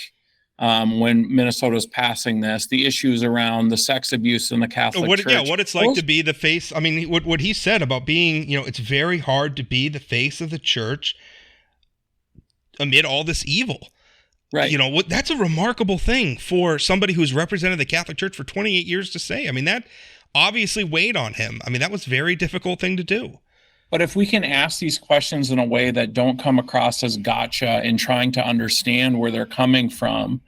when Minnesota's passing this, the issues around the sex abuse in the Catholic Church. Yeah, what it's like to be the face. I mean, what he said about being, it's very hard to be the face of the church amid all this evil. Right. That's a remarkable thing for somebody who's represented the Catholic Church for 28 years to say. I mean, that obviously weighed on him. I mean, that was a very difficult thing to do. But if we can ask these questions in a way that don't come across as gotcha in trying to understand where they're coming from,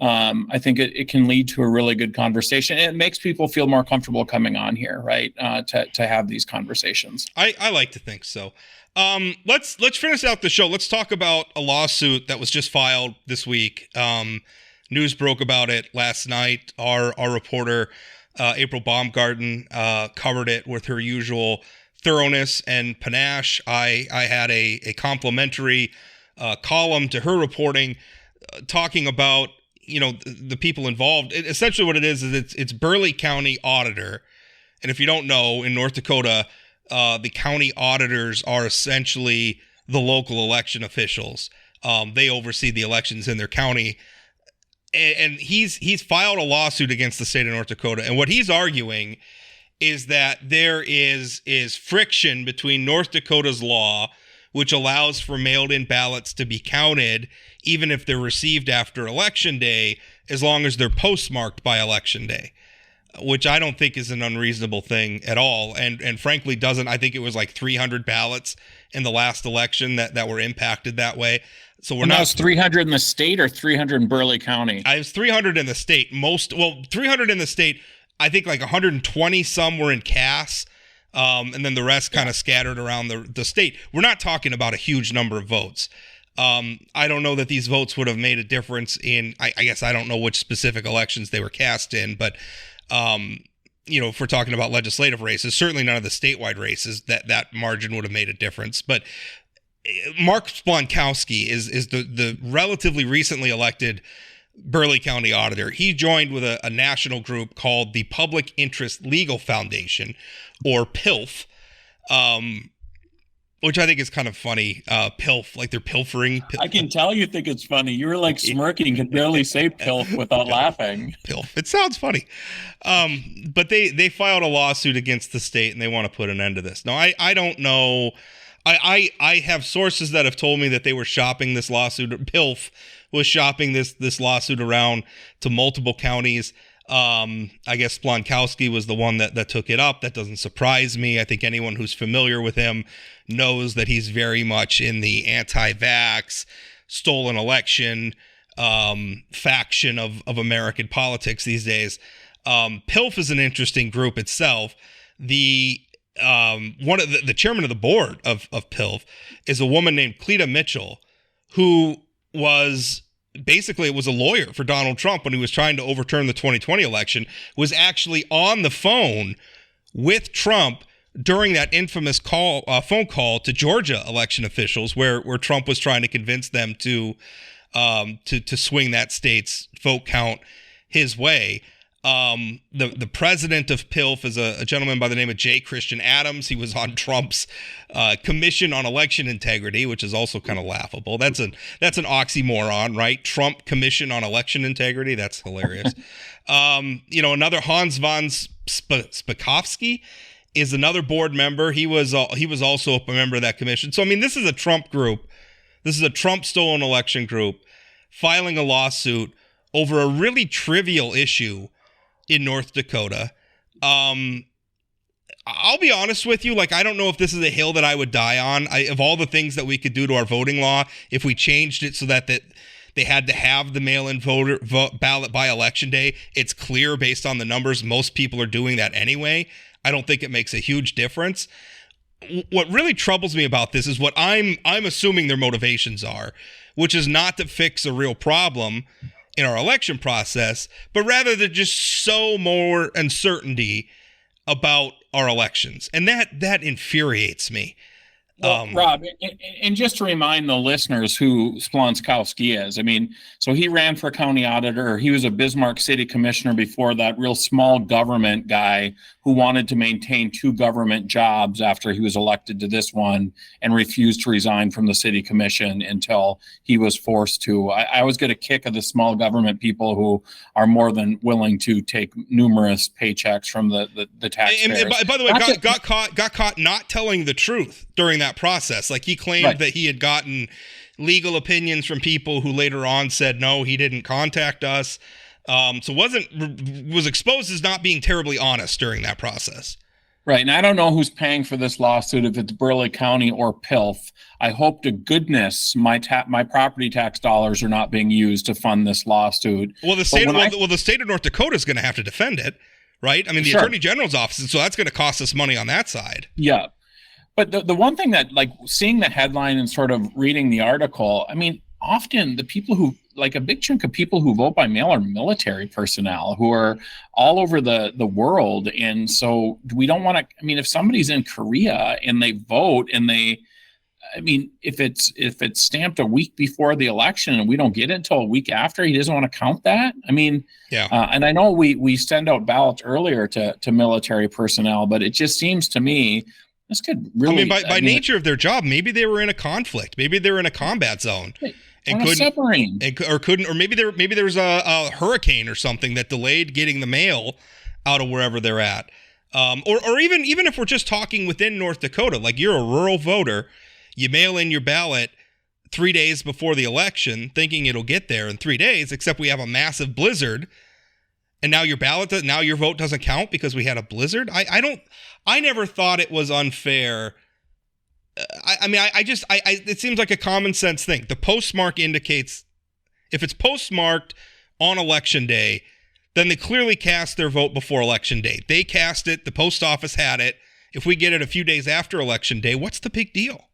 I think it can lead to a really good conversation. And it makes people feel more comfortable coming on here, right? To have these conversations. I like to think so. Let's finish out the show. Let's talk about a lawsuit that was just filed this week. News broke about it last night. Our reporter, April Baumgarten, covered it with her usual thoroughness and panache. I had a complimentary column to her reporting, talking about the people involved. Essentially, what it is it's Burleigh County Auditor, and if you don't know, in North Dakota, the county auditors are essentially the local election officials. They oversee the elections in their county, and he's filed a lawsuit against the state of North Dakota, and what he's arguing is that there is friction between North Dakota's law, which allows for mailed-in ballots to be counted even if they're received after Election Day, as long as they're postmarked by Election Day, which I don't think is an unreasonable thing at all, and frankly doesn't. I think it was like 300 ballots in the last election that were impacted that way. So that was 300 in the state or 300 in Burleigh County? I was 300 in the state. 300 in the state. I think like 120 some were in Cass, and then the rest kind of scattered around the state. We're not talking about a huge number of votes. I don't know that these votes would have made a difference in, I guess I don't know which specific elections they were cast in, but, if we're talking about legislative races, certainly none of the statewide races, that margin would have made a difference. But Mark Splonkowski is the relatively recently elected Burleigh County Auditor. He joined with a national group called the Public Interest Legal Foundation, or PILF, which I think is kind of funny. PILF, like they're pilfering. I can tell you think it's funny. You were like smirking. You could barely say PILF without laughing. PILF. It sounds funny. But they filed a lawsuit against the state, and they want to put an end to this. Now, I don't know. I have sources that have told me that they were shopping this lawsuit. PILF was shopping this lawsuit around to multiple counties. I guess Splonkowski was the one that took it up. That doesn't surprise me. I think anyone who's familiar with him knows that he's very much in the anti-vax, stolen election faction of American politics these days. PILF is an interesting group itself. The one of the chairman of the board of PILF is a woman named Cleta Mitchell, who was basically it was a lawyer for Donald Trump when he was trying to overturn the 2020 election, was actually on the phone with Trump during that infamous phone call to Georgia election officials, where Trump was trying to convince them to swing that state's vote count his way. The president of PILF is a gentleman by the name of J. Christian Adams. He was on Trump's Commission on Election Integrity, which is also kind of laughable. That's an oxymoron, right? Trump Commission on Election Integrity. That's hilarious. Another Hans von Spakovsky is another board member. He was also a member of that commission. So, I mean, this is a Trump group. This is a Trump stolen election group filing a lawsuit over a really trivial issue in North Dakota. I'll be honest with you. Like, I don't know if this is a hill that I would die on. Of all the things that we could do to our voting law, if we changed it so that they had to have the mail-in ballot by election day, it's clear based on the numbers most people are doing that anyway. I don't think it makes a huge difference. What really troubles me about this is what I'm assuming their motivations are, which is not to fix a real problem in our election process, but rather to just sow more uncertainty about our elections. And that infuriates me. Well, Rob, and just to remind the listeners who Splonskowski is, I mean, so he ran for county auditor. He was a Bismarck City commissioner before that, real small government guy who wanted to maintain 2 government jobs after he was elected to this one and refused to resign from the city commission until he was forced to. I always get a kick of the small government people who are more than willing to take numerous paychecks from the taxpayers. And by the way, got caught not telling the truth during that process. Like, he claimed that he had gotten legal opinions from people who later on said, no, he didn't contact us. So was exposed as not being terribly honest during that process. Right. And I don't know who's paying for this lawsuit, if it's Burleigh County or PILF. I hope to goodness my property tax dollars are not being used to fund this lawsuit. Well, the state of North Dakota is going to have to defend it, right? I mean, the Attorney General's office, so that's going to cost us money on that side. Yeah. But the one thing that, like, seeing the headline and sort of reading the article, I mean, often the people who, like, a big chunk of people who vote by mail are military personnel who are all over the world. And so we don't want to, I mean, if somebody's in Korea and they vote and if it's stamped a week before the election and we don't get it until a week after, he doesn't want to count that. I mean, yeah. And I know we send out ballots earlier to military personnel, but it just seems to me this could really. I mean, by nature of their job, maybe they were in a conflict, maybe they were in a combat zone, and couldn't, submarine, or maybe there was a hurricane or something that delayed getting the mail out of wherever they're at, or even if we're just talking within North Dakota, like, you're a rural voter, you mail in your ballot 3 days before the election, thinking it'll get there in 3 days, except we have a massive blizzard. And now your vote doesn't count because we had a blizzard. I never thought it was unfair. It seems like a common sense thing. The postmark indicates if it's postmarked on election day, then they clearly cast their vote before election day. They cast it. The post office had it. If we get it a few days after election day, what's the big deal?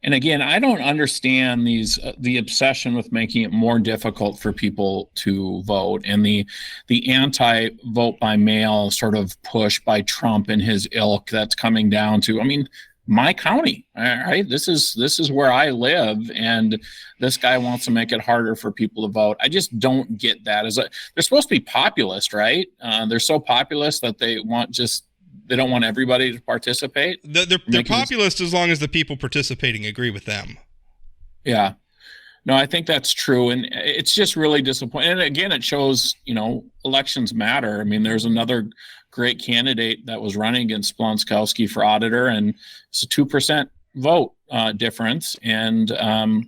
And again, I don't understand the obsession with making it more difficult for people to vote, and the anti-vote by mail sort of push by Trump and his ilk that's coming down to, I mean, my county, all right? This is where I live, and this guy wants to make it harder for people to vote. I just don't get that. They're supposed to be populist, right? They're so populist that they don't want everybody to participate. They're populist as long as the people participating agree with them. Yeah. No, I think that's true. And it's just really disappointing. And again, it shows, elections matter. I mean, there's another great candidate that was running against Splonskowski for auditor, and it's a 2% vote difference. And,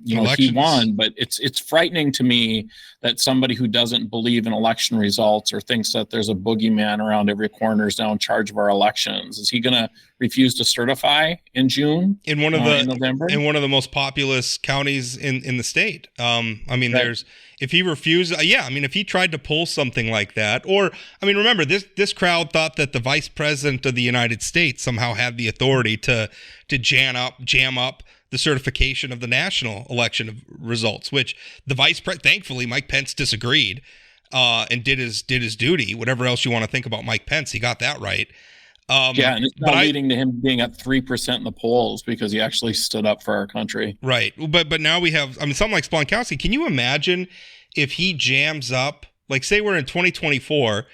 he won, but it's frightening to me that somebody who doesn't believe in election results or thinks that there's a boogeyman around every corner is now in charge of our elections. Is he going to refuse to certify in June? In November? In one of the most populous counties in the state. If he refused, if he tried to pull something like that, or, remember, this crowd thought that the vice president of the United States somehow had the authority to jam up the certification of the national election results, which the vice president, thankfully, Mike Pence disagreed and did his duty. Whatever else you want to think about Mike Pence, he got that right. And it's not leading to him being at 3% in the polls because he actually stood up for our country. Right. But now we have, something like Splonkowski. Can you imagine if he jams up, like say we're in 2024,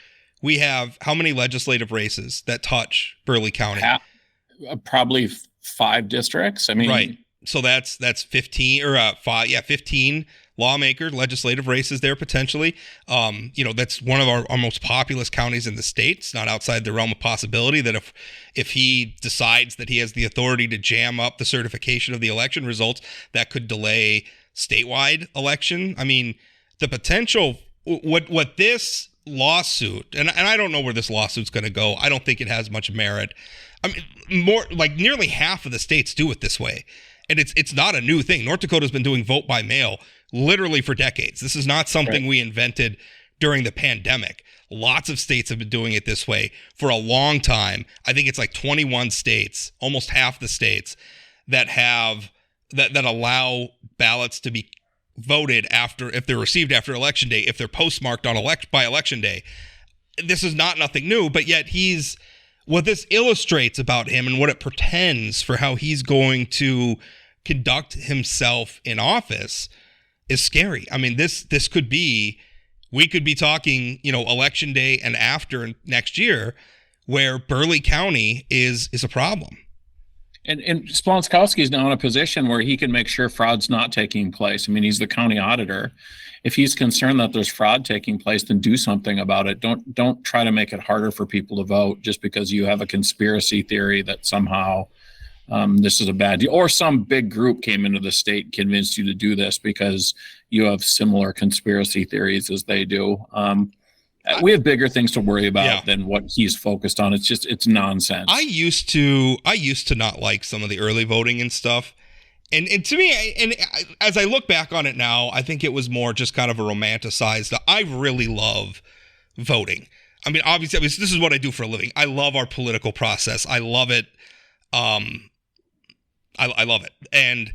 we have how many legislative races that touch Burleigh County? Probably 5 districts. I mean, right. So that's 15 or 15 lawmakers, legislative races there potentially. That's one of our most populous counties in the state. It's not outside the realm of possibility that if he decides that he has the authority to jam up the certification of the election results, that could delay statewide election. I mean, the potential, what this lawsuit, and I don't know where this lawsuit's going to go. I don't think it has much merit. I mean, more like nearly half of the states do it this way. And it's not a new thing. North Dakota's been doing vote by mail literally for decades. This is not something we invented during the pandemic. Lots of states have been doing it this way for a long time. I think it's like 21 states, almost half the states that have that allow ballots to be voted after, if they're received after election day, if they're postmarked on by election day. This is nothing new, but yet what this illustrates about him and what it portends for how he's going to conduct himself in office is scary. I mean, we could be talking, election day and after next year, where Burleigh County is a problem. And Splonkowski is now in a position where he can make sure fraud's not taking place. I mean, he's the county auditor. If he's concerned that there's fraud taking place, then do something about it. Don't try to make it harder for people to vote just because you have a conspiracy theory that somehow this is a bad deal, or some big group came into the state and convinced you to do this because you have similar conspiracy theories as they do. We have bigger things to worry about than what he's focused on. It's nonsense. I used to not like some of the early voting and stuff. And to me, as I look back on it now, I think it was more just kind of a romanticized. I really love voting. I mean, obviously, this is what I do for a living. I love our political process. I love it. I love it. And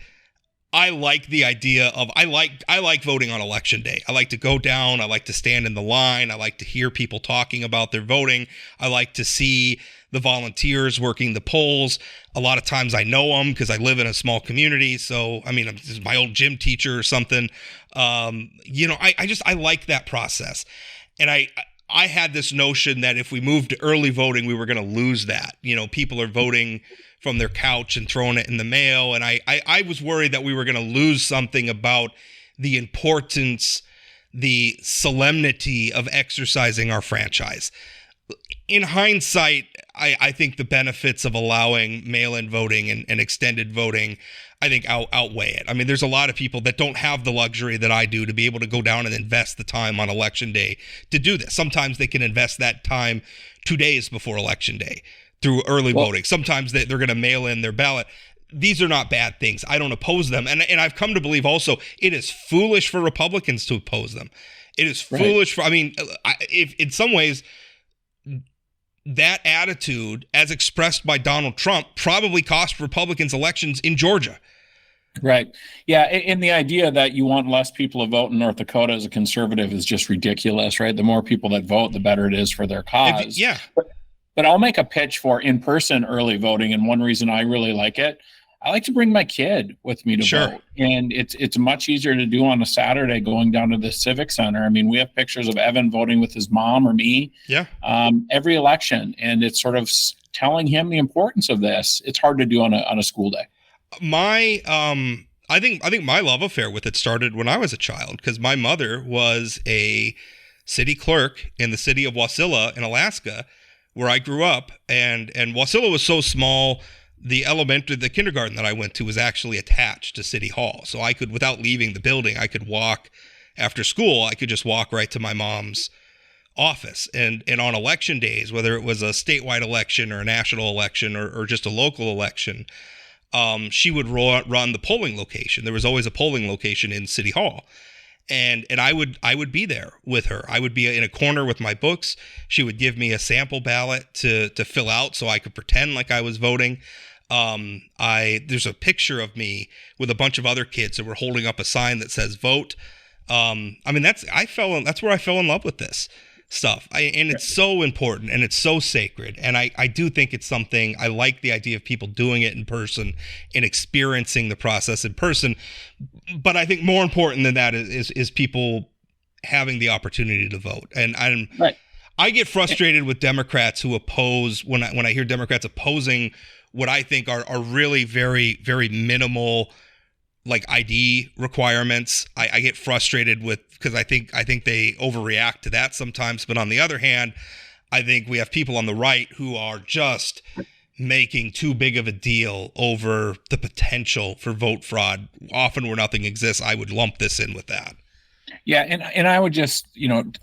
I like the idea of, I like voting on election day. I like to go down. I like to stand in the line. I like to hear people talking about their voting. I like to see the volunteers working the polls. A lot of times I know them because I live in a small community. So, I mean, this is my old gym teacher or something. I like that process. And I had this notion that if we moved to early voting, we were going to lose that. People are voting from their couch and throwing it in the mail. And I was worried that we were going to lose something about the importance, the solemnity of exercising our franchise. In hindsight, I think the benefits of allowing mail-in voting and extended voting, I think outweigh it. I mean, there's a lot of people that don't have the luxury that I do to be able to go down and invest the time on election day to do this. Sometimes they can invest that time 2 days before election day through early voting. Sometimes they're going to mail in their ballot. These are not bad things. I don't oppose them. And I've come to believe also it is foolish for Republicans to oppose them. It is foolish for, if in some ways, that attitude, as expressed by Donald Trump, probably cost Republicans elections in Georgia. Right. Yeah. And the idea that you want less people to vote in North Dakota as a conservative is just ridiculous, right? The more people that vote, the better it is for their cause. Yeah. But I'll make a pitch for in-person early voting. And one reason I really like it, I like to bring my kid with me to vote. And it's much easier to do on a Saturday going down to the Civic Center. I mean, we have pictures of Evan voting with his mom or me every election. And it's sort of telling him the importance of this. It's hard to do on a school day. I think my love affair with it started when I was a child, because my mother was a city clerk in the city of Wasilla in Alaska, where I grew up, and Wasilla was so small, the kindergarten that I went to was actually attached to City Hall. So I could, without leaving the building, I could walk after school. I could just walk right to my mom's office. And on election days, whether it was a statewide election or a national election or just a local election, she would run the polling location. There was always a polling location in City Hall. And I would be there with her. I would be in a corner with my books. She would give me a sample ballot to fill out so I could pretend like I was voting. There's a picture of me with a bunch of other kids that were holding up a sign that says vote. That's where I fell in love with this stuff. And it's so important and it's so sacred. And I do think it's something, I like the idea of people doing it in person and experiencing the process in person. But I think more important than that is people having the opportunity to vote. And I get frustrated with Democrats who oppose, when I hear Democrats opposing what I think are really very, very minimal like ID requirements. I get frustrated with, because I think they overreact to that sometimes. But on the other hand, I think we have people on the right who are just making too big of a deal over the potential for vote fraud, often where nothing exists. I would lump this in with that. Yeah, and I would just,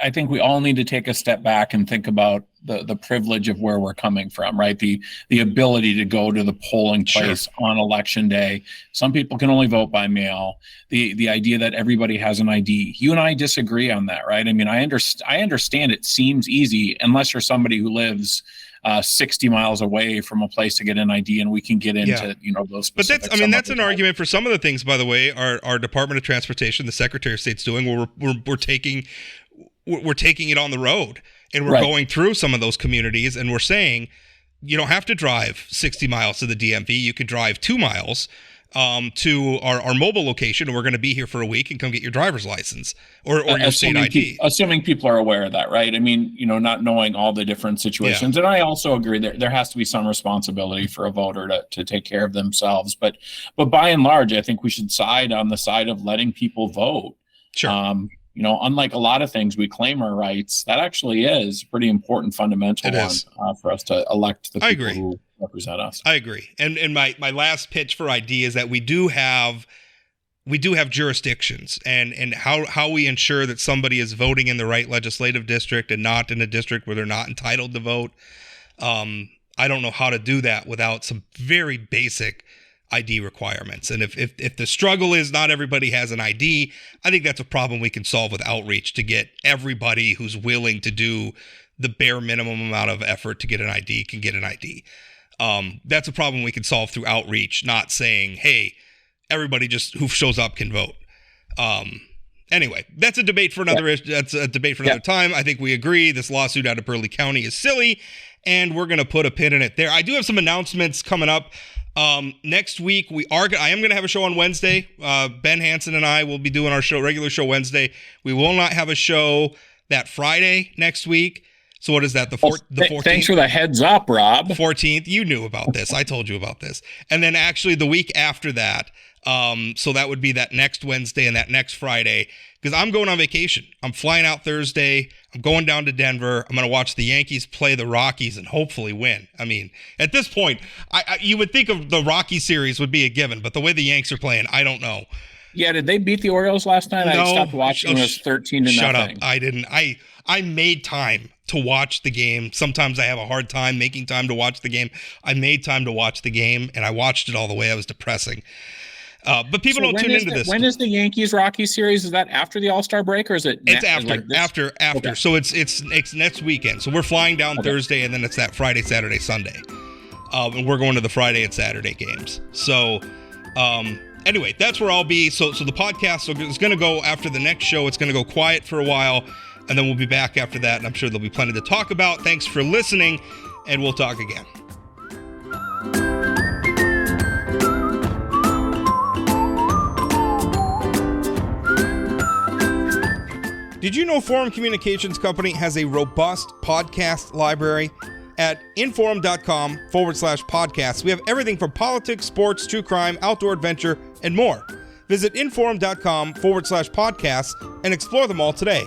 I think we all need to take a step back and think about the privilege of where we're coming from, right? The ability to go to the polling place on election day. Some people can only vote by mail. The idea that everybody has an ID. You and I disagree on that, right? I mean, I understand it seems easy unless you're somebody who lives 60 miles away from a place to get an ID, and we can get into those specifics. But that's an argument for some of the things, by the way, our Department of Transportation, the Secretary of State's doing, where we're taking it on the road, and we're going through some of those communities, and we're saying you don't have to drive 60 miles to the DMV. You can drive 2 miles to our mobile location, and we're going to be here for a week, and come get your driver's license or your state ID. Assuming people are aware of that, right? I mean, not knowing all the different situations. And I also agree there has to be some responsibility for a voter to take care of themselves. But by and large, I think we should side on the side of letting people vote. Sure. Unlike a lot of things we claim our rights, that actually is a pretty important fundamental one for us to elect the people who represent us. I agree. And my last pitch for ID is that we do have jurisdictions, and how we ensure that somebody is voting in the right legislative district and not in a district where they're not entitled to vote. I don't know how to do that without some very basic ID requirements. And if the struggle is not everybody has an ID, I think that's a problem we can solve with outreach to get everybody who's willing to do the bare minimum amount of effort to get an ID can get an ID. That's a problem we can solve through outreach, not saying, hey, everybody just who shows up can vote. Anyway, that's a debate for another time. I think we agree this lawsuit out of Burleigh County is silly, and we're going to put a pin in it there. I do have some announcements coming up. Next week, I am going to have a show on Wednesday. Ben Hansen and I will be doing our regular show Wednesday. We will not have a show that Friday next week. So what is that? The 14th? Thanks for the heads up, Rob. 14th. You knew about this. I told you about this. And then actually the week after that, so that would be that next Wednesday and that next Friday, because I'm going on vacation. I'm flying out Thursday. I'm going down to Denver. I'm going to watch the Yankees play the Rockies and hopefully win. I mean, at this point, you would think of the Rocky series would be a given, but the way the Yanks are playing, I don't know. Yeah, did they beat the Orioles last night? No, I stopped watching. It was 13-0. Shut up. I didn't. I made time to watch the game. Sometimes I have a hard time making time to watch the game. I made time to watch the game, and I watched it all the way. It was depressing. But people don't tune into this. When is the Yankees-Rockies series? Is that after the All-Star break, or is it? It's after. Okay. So it's next weekend. So we're flying down Thursday, and then it's that Friday, Saturday, Sunday. And we're going to the Friday and Saturday games. So anyway, that's where I'll be. So the podcast is going to go after the next show. It's going to go quiet for a while, and then we'll be back after that, and I'm sure there'll be plenty to talk about. Thanks for listening, and we'll talk again. Did you know Forum Communications Company has a robust podcast library? At inforum.com/podcasts, we have everything from politics, sports, true crime, outdoor adventure, and more. Visit inforum.com/podcasts and explore them all today.